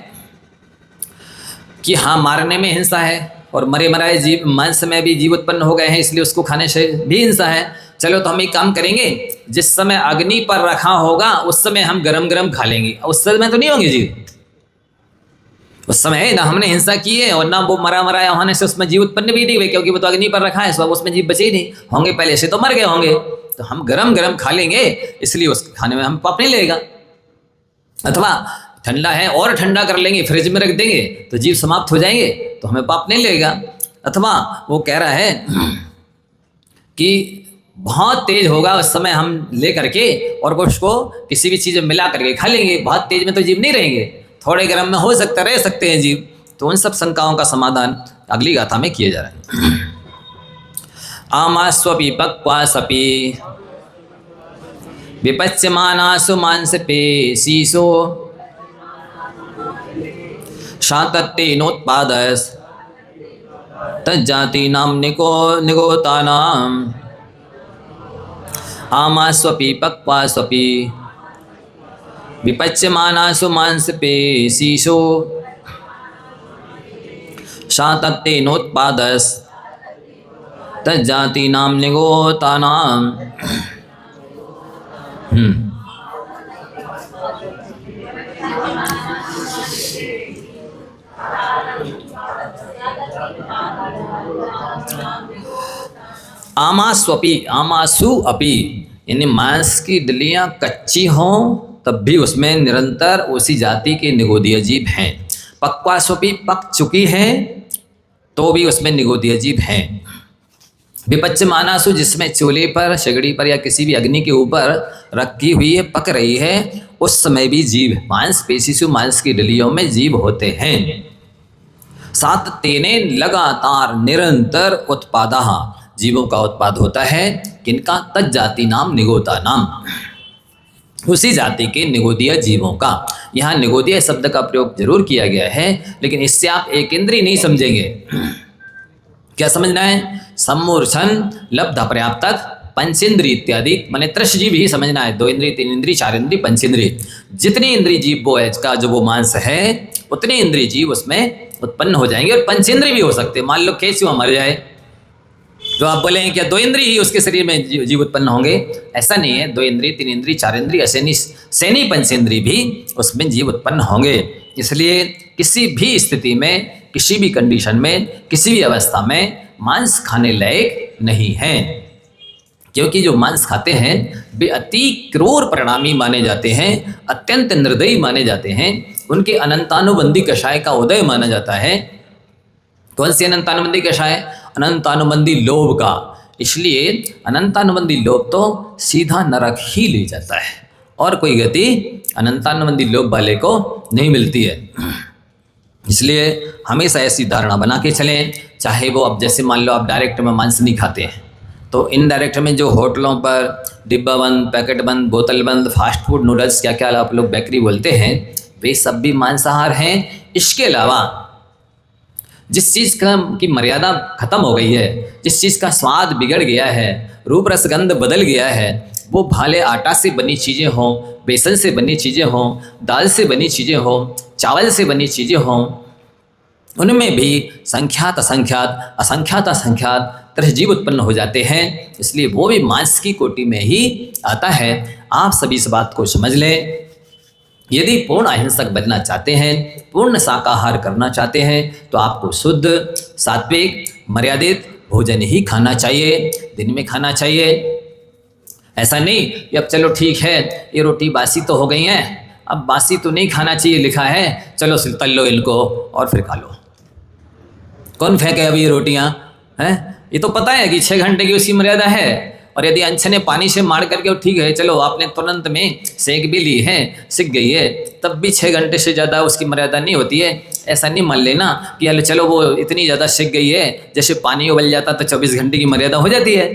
कि हाँ मारने में हिंसा है और मरे मराए जीव मांस में भी जीव उत्पन्न हो गए हैं इसलिए उसको खाने से भी हिंसा है। चलो तो हम एक काम करेंगे, जिस समय अग्नि पर रखा होगा उस समय हम गरम गरम खा लेंगे, उस समय तो नहीं होंगे जीव। उस समय ना हमने हिंसा की है और ना वो मरा मराया होने से उसमें जीव उत्पन्न भी नहीं हुए, क्योंकि वो तो अग्नि पर रखा है, सब उसमें जीव बचे ही नहीं होंगे, पहले से तो मर गए होंगे। तो हम गरम गरम खा लेंगे इसलिए उस खाने में हम पाप नहीं लगेगा। अथवा ठंडा है और ठंडा कर लेंगे, फ्रिज में रख देंगे तो जीव समाप्त हो जाएंगे तो हमें पाप नहीं लगेगा। अथवा वो कह रहा है कि बहुत तेज होगा उस समय हम ले करके और उसको किसी भी चीज़ में मिला करके खा लेंगे, बहुत तेज में तो जीव नहीं रहेंगे, थोड़े गर्म में हो सकता रह सकते हैं जीव। तो उन सब शंकाओं का समाधान अगली गाथा में किया जा रहा है। आमास्वपि पक्वासपि विपच्यमानासु मांसपेशीषु शातत्तेनोत्पादस् तज्जातीनां निगोतानाम् आमास्वपि पक्वास्वपि विपच्यमानासु मांसपेशीषु शातत्तेनोत्पादस् तज्जातीनां निगोतानाम्। आमास्वपि, आमासु अपि, यानी मांस की डलियां कच्ची हों तब भी उसमें निरंतर उसी जाति के निगोदीय जीव हैं। पक्वास्वपि, पक चुकी है तो भी उसमें निगोदीय जीव हैं। विपच्यमानासु, जिसमें चूल्हे पर, सगड़ी पर या किसी भी अग्नि के ऊपर रखी हुई है, पक रही है, उस समय भी जीव, मांसपेशीषु मांस की डलियों में जीव होते हैं। सातत्तेन, लगातार निरंतर उत्पादः, जीवों का उत्पाद होता है। किनका? तज्जाति नाम निगोता नाम, उसी जाति के निगोदीय जीवों का। यहाँ निगोदीय शब्द का प्रयोग जरूर किया गया है, लेकिन इससे आप एक इंद्रिय नहीं समझेंगे। क्या समझना है? सम्मूर्छन लब्ध पर्याप्तक पंचेंद्रिय इत्यादि, माने त्रश जीव ही समझना है। 2 इंद्रिय, 3 इंद्रिय, 4 इंद्रिय, पंचेंद्रिय। जितनी इंद्रिय जीव वो है का जो वो मांस है, उतने इंद्रिय जीव उसमें उत्पन्न हो जाएंगे। और पंचेंद्रिय भी हो सकते हैं। मान लो केचुआ मर जाए तो आप बोलेंगे क्या 2 इंद्रिय ही उसके शरीर में जीव उत्पन्न होंगे? ऐसा नहीं है। 2 इंद्रिय, 3 इंद्रिय, 4 इंद्रिय, ऐसे नहीं, सैनी पंचेंद्रिय भी उसमें जीव उत्पन्न होंगे। इसलिए किसी भी स्थिति में, किसी भी कंडीशन में, किसी भी अवस्था में मांस खाने लायक नहीं है, क्योंकि जो मांस खाते हैं वे अति क्रूर परिणामी माने जाते हैं, अत्यंत निर्दयी माने जाते हैं। उनके अनंतानुबंधी कषाय का उदय माना जाता है। कौन सी अनंतानुबंधी कषाय? अनंतानुबंधी लोभ का। इसलिए अनंतानुबंधी लोभ तो सीधा नरक ही ले जाता है, और कोई गति अनंतानुबंधी लोभ वाले को नहीं मिलती है। इसलिए हमेशा ऐसी धारणा बना के चलें। चाहे वो, अब जैसे मान लो आप डायरेक्ट में मांस नहीं खाते हैं, तो इनडायरेक्ट में जो होटलों पर डिब्बा बंद, पैकेट बंद, बोतल बंद, फास्ट फूड, नूडल्स, क्या क्या आप लोग बेकरी बोलते हैं, वे सब भी मांसाहार हैं। इसके अलावा जिस चीज़ की मर्यादा खत्म हो गई है, जिस चीज़ का स्वाद बिगड़ गया है, रूप रसगंध बदल गया है, वो भाले आटा से बनी चीज़ें हों, बेसन से बनी चीज़ें हों, दाल से बनी चीज़ें हों, चावल से बनी चीज़ें हों, उनमें भी संख्यात असंख्यात, असंख्यात असंख्यात तरह जीव उत्पन्न हो जाते हैं। इसलिए वो भी मांस की कोटि में ही आता है। आप सभी इस बात को समझ लें। यदि पूर्ण अहिंसक बनना चाहते हैं, पूर्ण शाकाहार करना चाहते हैं, तो आपको शुद्ध, सात्विक, मर्यादित भोजन ही खाना चाहिए, दिन में खाना चाहिए। ऐसा नहीं कि अब चलो ठीक है, ये रोटी बासी तो हो गई हैं, अब बासी तो नहीं खाना चाहिए लिखा है, चलो तल लो इनको और फिर खा लो। कौन फेंके अभी ये रोटियाँ हैं? ये तो पता है कि 6 घंटे की उसकी मर्यादा है। और यदि अनछने पानी से मार करके ठीक है, चलो आपने तुरंत में सेक भी ली है, सिक गई है, तब भी 6 घंटे से ज़्यादा उसकी मर्यादा नहीं होती है। ऐसा नहीं मान लेना कि चलो वो इतनी ज़्यादा सिक गई है, जैसे पानी उबल जाता तो 24 घंटे की मर्यादा हो जाती है।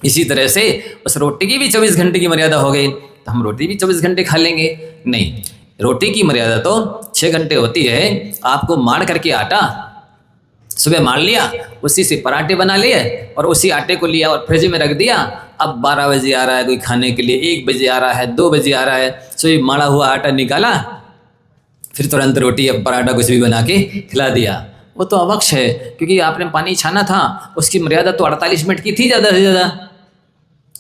इसी तरह से उस रोटी की भी 24 घंटे की मर्यादा हो गई, तो हम रोटी भी 24 घंटे खा लेंगे। नहीं, रोटी की मर्यादा तो 6 घंटे होती है। आपको मार करके आटा सुबह मार लिया, उसी से पराठे बना लिए और उसी आटे को लिया और फ्रिज में रख दिया। अब 12 बजे आ रहा है कोई खाने के लिए, 1 बजे आ रहा है, 2 बजे आ रहा है, सुबह माड़ा हुआ आटा निकाला, फिर तुरंत रोटी या पराठा कुछ भी बना के खिला दिया। वो तो अवक्ष है, क्योंकि आपने पानी छाना था, उसकी मर्यादा तो 48 मिनट की थी ज़्यादा से ज़्यादा।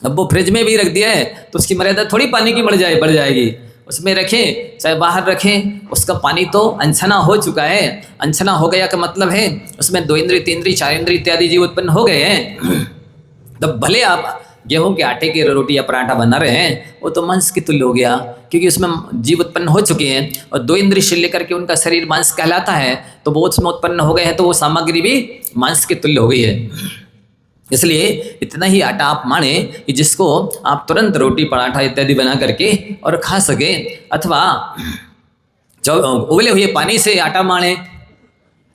अब वो फ्रिज में भी रख दिया है तो उसकी मर्यादा थोड़ी पानी की बढ़ जाएगी। उसमें रखें चाहे बाहर रखें, उसका पानी तो अनछना हो चुका है। अनछना हो गया का मतलब है उसमें 2 इंद्रिय, 3 इंद्रिय, 4 इंद्रिय इत्यादि जीव उत्पन्न हो गए हैं। तब भले आप गेहूं के आटे की रोटी या पराठा बना रहे हैं, वो तो मांस की तुल्य हो गया, क्योंकि उसमें जीव उत्पन्न हो चुके हैं। और 2 इंद्रिय से लेकर के उनका शरीर मांस कहलाता है, तो वो उसमें उत्पन्न हो गए हैं, तो वो सामग्री भी मांस की तुल्य हो गई है। इसलिए इतना ही आटा आप माने कि जिसको आप तुरंत रोटी, पराठा इत्यादि बना करके और खा सके, अथवा उबले हुए पानी से आटा माने,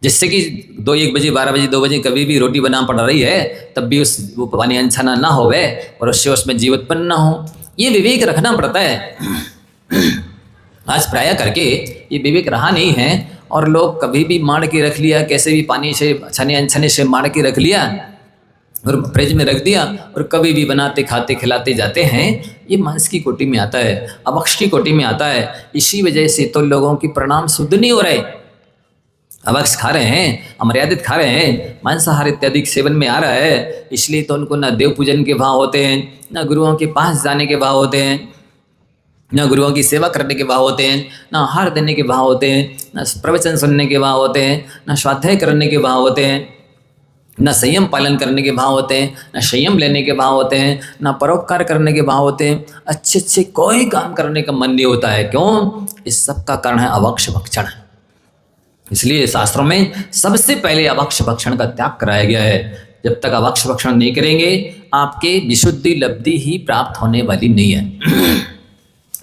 जिससे कि 1 बजे, 12 बजे, 2 बजे कभी भी रोटी बना पड़ रही है, तब भी वो पानी अनछना ना होवे और उससे उसमें जीव उत्पन्न ना हो। ये विवेक रखना पड़ता है। आज प्राय करके ये विवेक रहा नहीं है, और लोग कभी भी मार के रख लिया, कैसे भी पानी से छने अनछने से मार के रख लिया और फ्रिज में रख दिया, और कभी भी बनाते खाते खिलाते जाते हैं। ये मांस की कोटि में आता है, अवक्ष की कोटि में आता है। इसी वजह से तो लोगों की परिणाम शुद्ध नहीं हो रहे। अवक्ष खा रहे हैं, अमर्यादित खा रहे हैं, मांसाहार इत्यादि सेवन में आ रहा है, इसलिए तो उनको ना देव पूजन के भाव होते हैं, ना गुरुओं के पास जाने के भाव होते हैं, ना गुरुओं की सेवा करने के भाव होते हैं, ना आहार देने के भाव होते हैं, ना प्रवचन सुनने के भाव होते हैं, ना स्वाध्याय करने के भाव होते हैं, न संयम पालन करने के भाव होते हैं, न संयम लेने के भाव होते हैं, न परोपकार करने के भाव होते हैं। अच्छे कोई काम करने का मन नहीं होता है। क्यों? इस सब का कारण है अवक्ष भक्षण। इसलिए शास्त्रों में सबसे पहले अवक्ष भक्षण का त्याग कराया गया है। जब तक अवक्ष भक्षण नहीं करेंगे, आपके विशुद्धि लब्धि ही प्राप्त होने वाली नहीं है।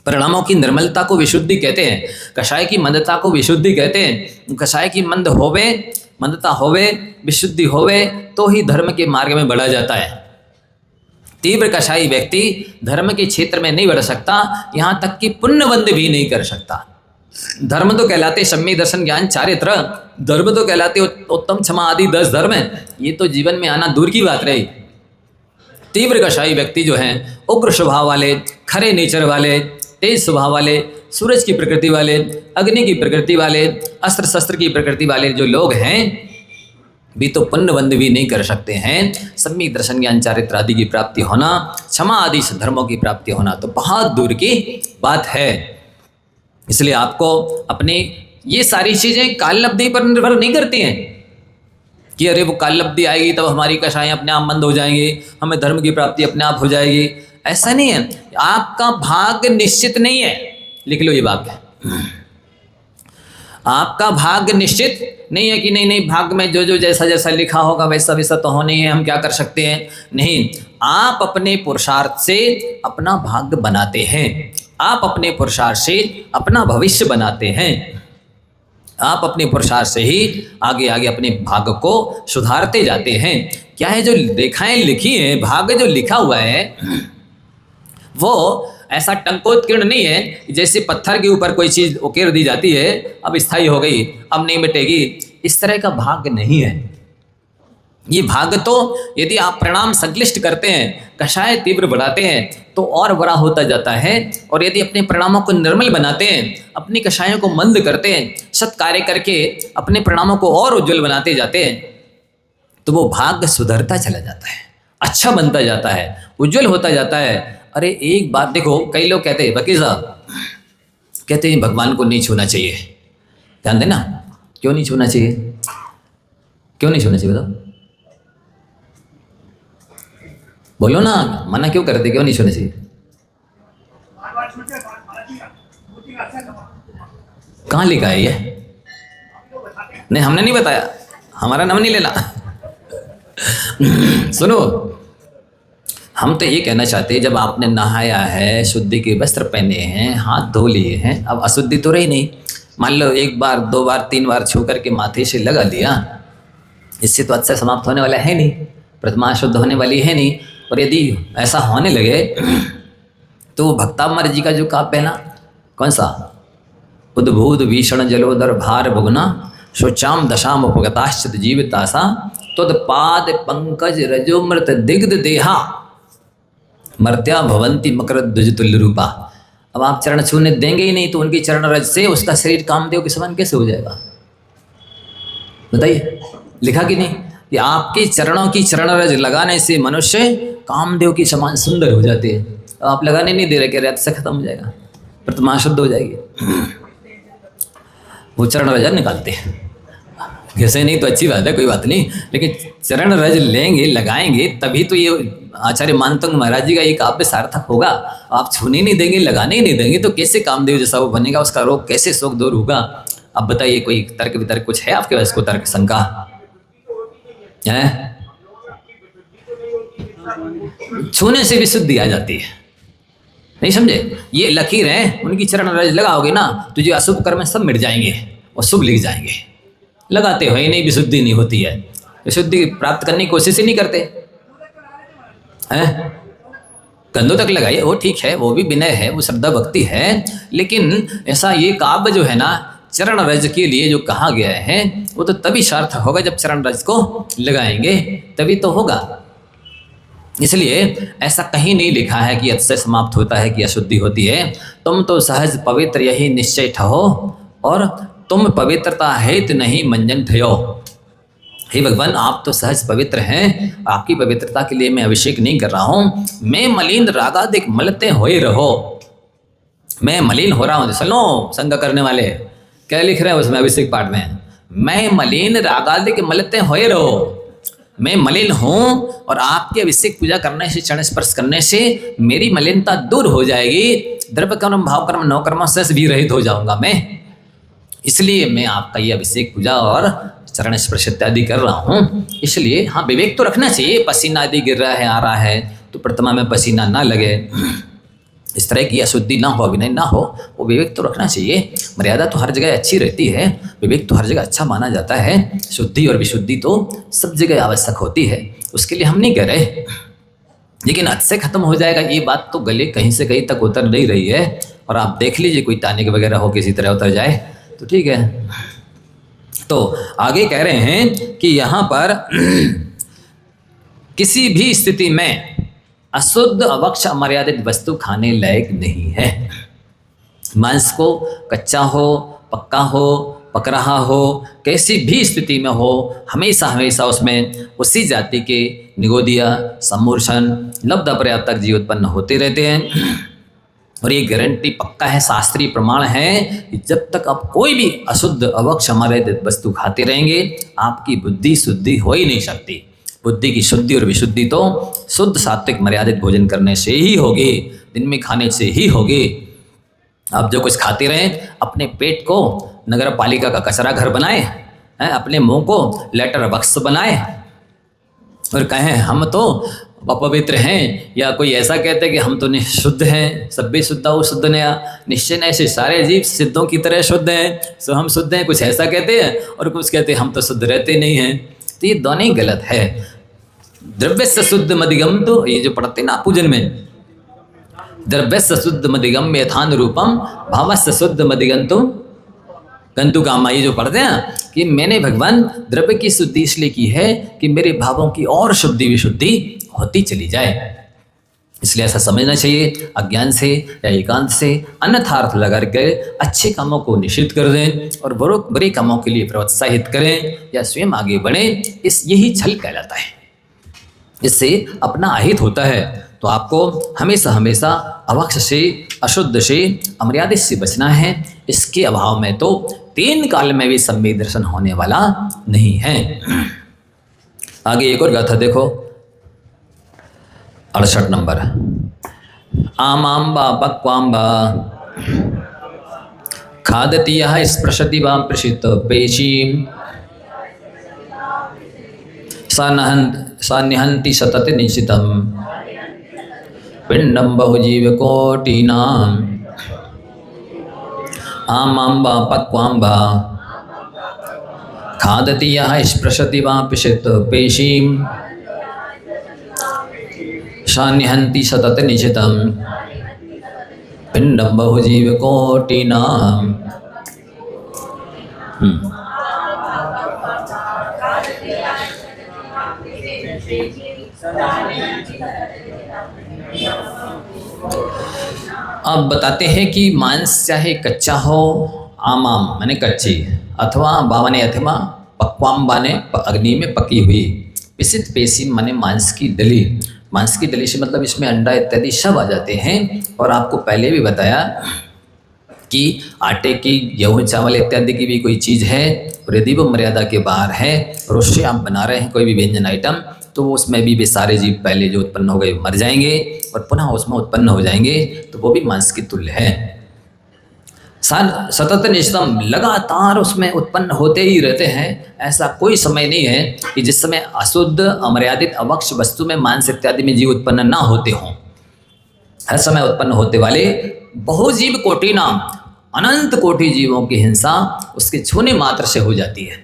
परिणामों की निर्मलता को विशुद्धि कहते हैं, कषाय की मंदता को विशुद्धि कहते हैं। कषाय की मंदता होवे, विशुद्धि होवे, तो ही धर्म के मार्ग में बढ़ा जाता है। तीव्र कषाई व्यक्ति धर्म के क्षेत्र में नहीं बढ़ सकता, यहाँ तक कि पुण्यबंध भी नहीं कर सकता। धर्म तो कहलाते सम्यक दर्शन ज्ञान चारित्र, धर्म तो कहलाते उत्तम क्षमा आदि 10 धर्म। ये तो जीवन में आना दूर की बात रही। तीव्र कषाई व्यक्ति जो हैं, उग्र स्वभाव वाले, खरे नेचर वाले, तेज स्वभाव वाले, सूरज की प्रकृति वाले, अग्नि की प्रकृति वाले, अस्त्र शस्त्र की प्रकृति वाले जो लोग हैं भी तो पुण्यबंध भी नहीं कर सकते हैं। सम्यक दर्शन ज्ञान चारित्र आदि की प्राप्ति होना, क्षमा आदि धर्मों की प्राप्ति होना तो बहुत दूर की बात है। इसलिए आपको अपनी ये सारी चीज़ें काललब्धि पर निर्भर नहीं करती हैं कि अरे वो काललब्धि आएगी तब हमारी कषाएं अपने आप बंद हो जाएंगी, हमें धर्म की प्राप्ति अपने आप हो जाएगी। ऐसा नहीं है, आपका भाग्य निश्चित नहीं है। लिख लो ये वाक्य, आपका भाग्य निश्चित नहीं है कि नहीं भाग्य में जो जो जैसा जैसा लिखा होगा वैसा वैसा तो होना ही है, हम क्या कर सकते हैं। नहीं, आप अपने पुरुषार्थ से अपना भाग्य बनाते हैं, आप अपने पुरुषार्थ से अपना भविष्य बनाते हैं, आप अपने पुरुषार्थ से ही आगे आगे अपने भाग्य को सुधारते जाते हैं। क्या है जो रेखाएं लिखी हैं, भाग्य जो लिखा हुआ है वो ऐसा टंकोत्कीर्ण नहीं है कि जैसे पत्थर के ऊपर कोई चीज़ उकेर दी जाती है, अब स्थायी हो गई, अब नहीं मिटेगी। इस तरह का भाग्य नहीं है। ये भाग्य तो यदि आप परिणाम संक्लिष्ट करते हैं, कषाय तीव्र बढ़ाते हैं तो और बड़ा होता जाता है, और यदि अपने परिणामों को निर्मल बनाते हैं, अपनी कषायों को मंद करते हैं, सत कार्य करके अपने परिणामों को और उज्जवल बनाते जाते हैं तो वो भाग्य सुधरता चला जाता है, अच्छा बनता जाता है, उज्जवल होता जाता है। अरे एक बात देखो, कई लोग कहते हैं वकील साहब कहते हैं भगवान को नहीं छूना चाहिए, ध्यान देना, क्यों नहीं छूना चाहिए, क्यों नहीं छूना चाहिए बताओ, बोलो ना, मना क्यों करते, क्यों नहीं छूना चाहिए। कहाँ लिखा है ये? नहीं, हमने नहीं बताया, हमारा नाम नहीं लेना। सुनो, हम तो ये कहना चाहते हैं जब आपने नहाया है, शुद्धि के वस्त्र पहने हैं, हाथ धो लिए हैं, अब अशुद्धि तो रही नहीं, मान लो 1 बार 2 बार 3 बार छू करके माथे से लगा लिया, इससे तो अच्छा समाप्त होने वाला है नहीं, प्रतिमा शुद्ध होने वाली है नहीं। और यदि ऐसा होने लगे तो भक्तामर जी का जो काव्य है ना, कौन सा, उद्भूत भीषण जलोदर भार भुगना शोचाम दशाम उपगताश्चित जीवितासा तुदपाद पंकज रजोमृत दिग्ध देहा मर्त्या भवंती मकर द्विज तुल्य रूपा। अब आप चरण छूने देंगे ही नहीं तो उनकी चरण रज से उसका शरीर कामदेव के समान कैसे हो जाएगा, बताइए। लिखा कि नहीं कि आपके चरणों की चरण रज लगाने से मनुष्य कामदेव की समान सुंदर हो जाते हैं। अब आप लगाने नहीं दे रहे, कह रहे से खत्म हो जाएगा, प्रतिमा शुद्ध हो जाएगी, वो चरण रज निकालते हैं। कैसे नहीं तो अच्छी बात है, कोई बात नहीं, लेकिन चरण रज लेंगे लगाएंगे तभी तो ये आचार्य मानतंग महाराज जी का ये काव्य सार्थक होगा। आप छूने नहीं देंगे, लगाने ही नहीं देंगे तो कैसे कामदेव जैसा वो बनेगा, उसका रोग कैसे शोक दूर होगा। अब बताइए, कोई तर्क वितर्क कुछ है आपके पास, को तर्क शंका है? छूने से विशुद्धि आ जाती है, नहीं समझे। ये लकीर है, उनकी चरण रज लगाओगे ना तो जो अशुभ कर्म सब मिट जाएंगे और शुभ लिख जाएंगे। लगाते हो ही नहीं, विशुद्धि नहीं होती है, विशुद्धि प्राप्त करने की कोशिश ही नहीं करते हैं। कंधों तक लगाइए, वो ठीक है, वो भी विनय है, वो श्रद्धा भक्ति है, लेकिन ऐसा ये काव्य जो है ना चरण रज के लिए जो कहा गया है वो तो तभी सार्थक होगा जब चरण रज को लगाएंगे, तभी तो होगा। इसलिए ऐसा कहीं नहीं लिखा है कि अतिशय समाप्त होता है कि अशुद्धि होती है। तुम तो सहज पवित्र यही निश्चय ठहो और तुम पवित्रता हेत नहीं मंजन ठयो। हे भगवान, आप तो सहज पवित्र हैं, आपकी पवित्रता के लिए मैं अभिषेक नहीं कर रहा हूँ। मैं मलिन रागादिक मलते होए रहो, मैं मलिन हो रहा हूँ। सुनो संग करने वाले क्या लिख रहे हैं उसमें अभिषेक पाठ में, मैं मलिन रागादिक मलते होए रहो, मैं मलिन हूँ और आपके अभिषेक पूजा करने से, चरण स्पर्श करने से मेरी मलिनता दूर हो जाएगी। द्रव्य कर्म भाव कर्म नौ कर्म से भी रहित हो जाऊंगा मैं। इसलिए मैं आपका ये अभिषेक पूजा और चरण स्पर्श इत्यादि कर रहा हूँ। इसलिए हाँ, विवेक तो रखना चाहिए, पसीना आदि गिर रहा है, आ रहा है तो प्रतिमा में पसीना ना लगे, इस तरह की अशुद्धि ना हो, विनय ना हो, वो विवेक तो रखना चाहिए। मर्यादा तो हर जगह अच्छी रहती है, विवेक तो हर जगह अच्छा माना जाता है। शुद्धि और विशुद्धि तो सब जगह आवश्यक होती है, उसके लिए हम नहीं कह रहे। लेकिन हद से खत्म हो जाएगा ये बात तो गले कहीं से कहीं तक उतर नहीं रही है। और आप देख लीजिए कोई टानिक वगैरह हो किसी तरह उतर जाए तो ठीक है। तो आगे कह रहे हैं कि यहाँ पर किसी भी स्थिति में अशुद्ध अवक्ष अमर्यादित वस्तु खाने लायक नहीं है। मांस को कच्चा हो, पक्का हो, पक रहा हो, कैसी भी स्थिति में हो, हमेशा हमेशा उसमें उसी जाति के निगोदिया, सम्मूर्छन, लब्ध अपर्याप्तक जीव उत्पन्न होते रहते हैं। और ये गारंटी पक्का है, शास्त्रीय प्रमाण है कि जब तक आप कोई भी अशुद्ध अवक्ष अमर्यादित वस्तु खाते रहेंगे आपकी बुद्धि शुद्धि हो ही नहीं सकती। बुद्धि की शुद्धि और विशुद्धि तो शुद्ध सात्विक मर्यादित भोजन करने से ही होगी, दिन में खाने से ही होगी। आप जो कुछ खाते रहें, अपने पेट को नगर पालिका का कचरा घर बनाए, अपने मुंह को लेटर बक्स बनाए और कहें हम तो अपवित्र हैं, या कोई ऐसा कहते हैं कि हम तो निशुद्ध हैं, सभ्य शुद्ध शुद्ध नया निश्चय ऐसे सारे जीव सिद्धों की तरह शुद्ध हैं, सो हम शुद्ध हैं, कुछ ऐसा कहते हैं और कुछ कहते हैं हम तो शुद्ध रहते नहीं हैं। तो ये दोनों ही गलत है। द्रव्य से शुद्ध मदिगम, तो ये जो पढ़ते ना पूजन में, द्रव्य से शुद्ध मदिगम यथान रूपम भाव से शुद्ध मदिगंतु गंतु कामा, ये जो पढ़ते हैं कि मैंने भगवान द्रव्य की शुद्धि इसलिए की है कि मेरे भावों की और शुद्धि विशुद्धि होती चली जाए। इसलिए ऐसा समझना चाहिए, अज्ञान से या एकांत से अन्यथा अर्थ लगा कर अच्छे कामों को निषिद्ध कर दें और बुरे कामों के लिए प्रोत्साहित करें या स्वयं आगे बढ़ें, यही छल कहलाता है। इससे अपना अहित होता है। तो आपको हमेशा हमेशा अवक्ष से, अशुद्ध से, अमर्यादित से बचना है। इसके अभाव में तो 3 काल में भी सम्यक दर्शन होने वाला नहीं है। आगे एक और गाथा देखो, 68 नंबर। आमांबा पक्वांबा खादति यः स्पृशति वा प्रसित पेशीं सा निहन्ति सतत निश्चितं पिंडम बहुजीवकोटीनां। आमांबा पक्वांबा खादति यः स्पृशति वा प्रसित पेशीं सा निहन्ति सतत निश्चितं पिंडम बहुजीवकोटीनां। अब बताते हैं कि मांस चाहे कच्चा हो, आमाम माने कच्ची, अथवा बावने अथवा पक्वाम बाने अग्नि में पकी हुई, पिसित पेशी माने मांस की डली। मांस की डली से मतलब इसमें अंडा इत्यादि सब आ जाते हैं। और आपको पहले भी बताया कि आटे की, गेहूँ, चावल इत्यादि की भी कोई चीज़ है और यदि वो मर्यादा के बाहर है और उससे आप बना रहे हैं कोई भी व्यंजन आइटम, तो उसमें भी सारे जीव पहले जो उत्पन्न हो गए मर जाएंगे और पुनः उसमें उत्पन्न हो जाएंगे, तो वो भी मांस की तुल्य है। सतत निश्चितम, लगातार उसमें उत्पन्न होते ही रहते हैं। ऐसा कोई समय नहीं है कि जिस समय अशुद्ध, अमर्यादित, अवक्ष वस्तु में मांस इत्यादि में जीव उत्पन्न ना होते हों। हर समय उत्पन्न होते वाले बहुजीव कोटि नाम, अनंत कोटि जीवों की हिंसा उसके छूने मात्र से हो जाती है।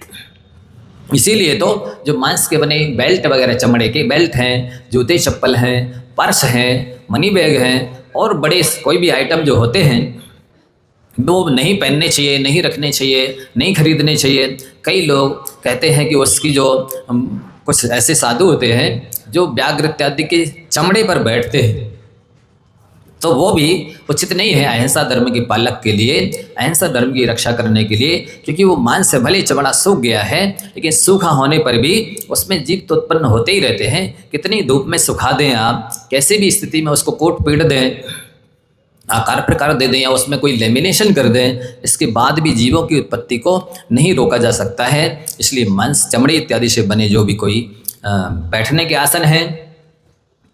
इसीलिए तो जो मांस के बने बेल्ट वगैरह, चमड़े के बेल्ट हैं, जूते चप्पल हैं, पर्स हैं, मनी बैग हैं और बड़े कोई भी आइटम जो होते हैं वो नहीं पहनने चाहिए, नहीं रखने चाहिए, नहीं खरीदने चाहिए। कई लोग कहते हैं कि उसकी जो कुछ ऐसे साधु होते हैं जो व्याघ्र इत्यादि के चमड़े पर बैठते हैं, तो वो भी उचित नहीं है अहिंसा धर्म के पालक के लिए, अहिंसा धर्म की रक्षा करने के लिए। क्योंकि वो मांस से भले चमड़ा सूख गया है, लेकिन सूखा होने पर भी उसमें जीव तो उत्पन्न होते ही रहते हैं। कितनी धूप में सुखा दें आप, कैसे भी स्थिति में उसको कोट पीट दें, आकार प्रकार दे दें या उसमें कोई लेमिनेशन कर दें, इसके बाद भी जीवों की उत्पत्ति को नहीं रोका जा सकता है। इसलिए मांस, चमड़े इत्यादि से बने जो भी कोई बैठने के आसन हैं,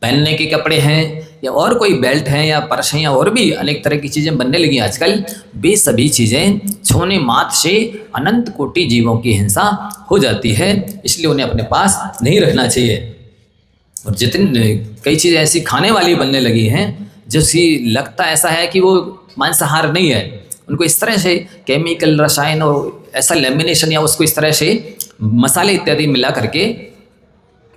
पहनने के कपड़े हैं या और कोई बेल्ट हैं या पर्स हैं या और भी अनेक तरह की चीज़ें बनने लगी आजकल, वे सभी चीज़ें छूने मात्र से अनंत कोटि जीवों की हिंसा हो जाती है। इसलिए उन्हें अपने पास नहीं रखना चाहिए। और जितनी कई चीज़ें ऐसी खाने वाली बनने लगी हैं जिसकी लगता ऐसा है कि वो मांसाहार नहीं है, उनको इस तरह से केमिकल, रसायन और ऐसा लेमिनेशन या उसको इस तरह से मसाले इत्यादि मिला करके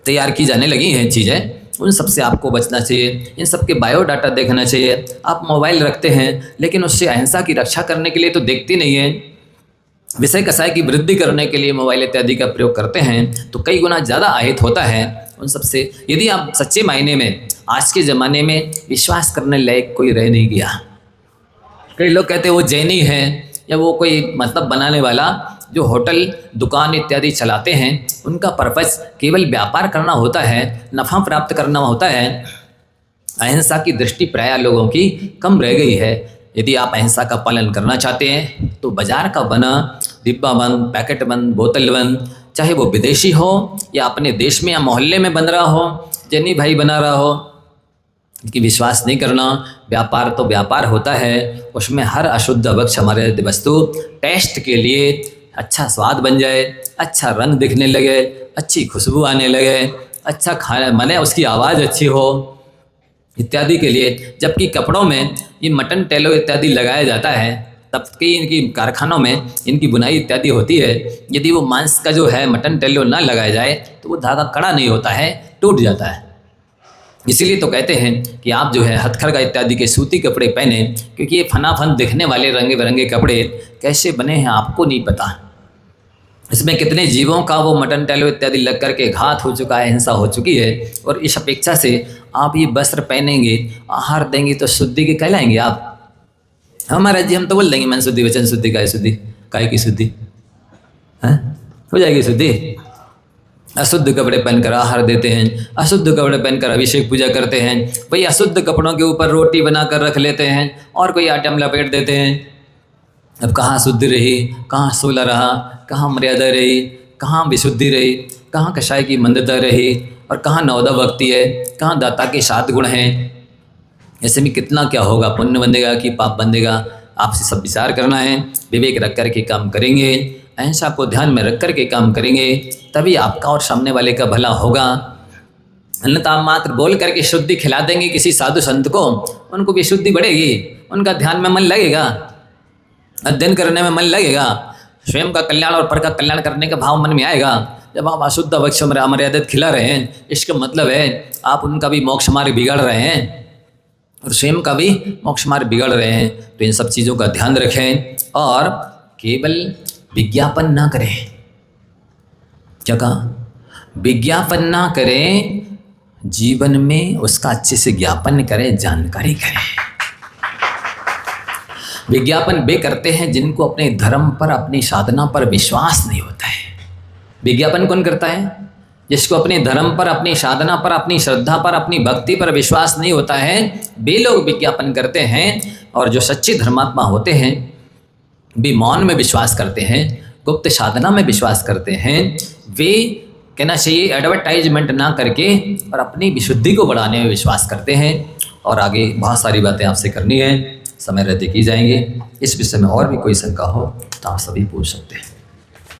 तैयार की जाने लगी हैं चीज़ें। उन सब से आपको बचना चाहिए। इन सब के बायोडाटा देखना चाहिए। आप मोबाइल रखते हैं लेकिन उससे अहिंसा की रक्षा करने के लिए तो देखते नहीं हैं, विषय कसाय की वृद्धि करने के लिए मोबाइल इत्यादि का प्रयोग करते हैं तो कई गुना ज़्यादा अहित होता है उन सब से। यदि आप सच्चे मायने में आज के ज़माने में विश्वास करने लायक कोई रह नहीं गया। कई लोग कहते हैं वो जैनी है या वो कोई मतलब बनाने वाला जो होटल दुकान इत्यादि चलाते हैं, उनका पर्पस केवल व्यापार करना होता है, नफ़ा प्राप्त करना होता है। अहिंसा की दृष्टि प्रायः लोगों की कम रह गई है। यदि आप अहिंसा का पालन करना चाहते हैं तो बाजार का बना डिब्बा बंद, पैकेट बंद, बोतल बंद, चाहे वो विदेशी हो या अपने देश में या मोहल्ले में बन रहा हो, जैनी भाई बना रहा हो, कि विश्वास नहीं करना। व्यापार तो व्यापार होता है, उसमें हर अशुद्ध वक्ष हमारे वस्तु टेस्ट के लिए अच्छा स्वाद बन जाए, अच्छा रंग दिखने लगे, अच्छी खुशबू आने लगे, अच्छा खाना माने उसकी आवाज़ अच्छी हो इत्यादि के लिए। जबकि कपड़ों में ये मटन टेलो इत्यादि लगाया जाता है, तब कि इनकी कारखानों में इनकी बुनाई इत्यादि होती है। यदि वो मांस का जो है मटन टेलो ना लगाया जाए तो वो धागा कड़ा नहीं होता है, टूट जाता है। इसीलिए तो कहते हैं कि आप जो है हथकरघा इत्यादि के सूती कपड़े पहने, क्योंकि ये फनाफन दिखने वाले रंगे बिरंगे कपड़े कैसे बने हैं आपको नहीं पता। इसमें कितने जीवों का वो मटन टेलो इत्यादि लग करके घात हो चुका है, हिंसा हो चुकी है। और इस अपेक्षा से आप ये वस्त्र पहनेंगे, आहार देंगे तो शुद्धि के कहलाएंगे आप। हमारा जी हम तो बोल देंगे मन शुद्धि वचन शुद्धि काय शुद्धि, काय की शुद्धि है, हो जाएगी शुद्धि। अशुद्ध कपड़े पहनकर आहार देते हैं, अशुद्ध कपड़े पहनकर अभिषेक पूजा करते हैं, वही अशुद्ध कपड़ों के ऊपर रोटी बनाकर रख लेते हैं और कोई आइटम लपेट देते हैं। अब कहाँ शुद्ध रही, कहाँ सोलह रहा, कहाँ मर्यादा रही, कहाँ विशुद्धि रही, कहाँ कषाय की मंदता रही और कहाँ नवदा भक्ति है, कहाँ दाता के 7 गुण हैं। ऐसे में कितना क्या होगा, पुण्य बंधेगा कि पाप बंधेगा, आपसे सब विचार करना है। विवेक रख कर के काम करेंगे, अहिंसा को ध्यान में रख कर के काम करेंगे, तभी आपका और सामने वाले का भला होगा। अन्यथा आप मात्र बोल करके शुद्धि खिला देंगे किसी साधु संत को, उनको भी शुद्धि बढ़ेगी, उनका ध्यान में मन लगेगा, अध्ययन करने में मन लगेगा, स्वयं का कल्याण और पर का कल्याण करने का भाव मन में आएगा। जब आप अशुद्ध वक्ष अमर्यादित खिला रहे हैं, इसका मतलब है आप उनका भी मोक्ष मार्ग बिगाड़ रहे हैं और स्वयं का भी मोक्ष मार्ग बिगाड़ रहे हैं। तो इन सब चीज़ों का ध्यान रखें और केवल विज्ञापन ना करें। क्या कहा? विज्ञापन ना करें, जीवन में उसका अच्छे से ज्ञापन करें, जानकारी करें। विज्ञापन वे करते हैं जिनको अपने धर्म पर, अपनी साधना पर विश्वास नहीं होता है। विज्ञापन कौन करता है? जिसको अपने धर्म पर, अपनी साधना पर, अपनी श्रद्धा पर, अपनी भक्ति पर विश्वास नहीं होता है, वे लोग विज्ञापन करते हैं। और जो सच्चे धर्मात्मा होते हैं वे मौन में विश्वास करते हैं, गुप्त साधना में विश्वास करते हैं। वे कहना चाहिए एडवर्टाइजमेंट ना करके और अपनी विशुद्धि को बढ़ाने में विश्वास करते हैं। और आगे बहुत सारी बातें आपसे करनी है, समय रहते की जाएंगे। इस विषय में और भी कोई शंका हो तो आप सभी पूछ सकते हैं।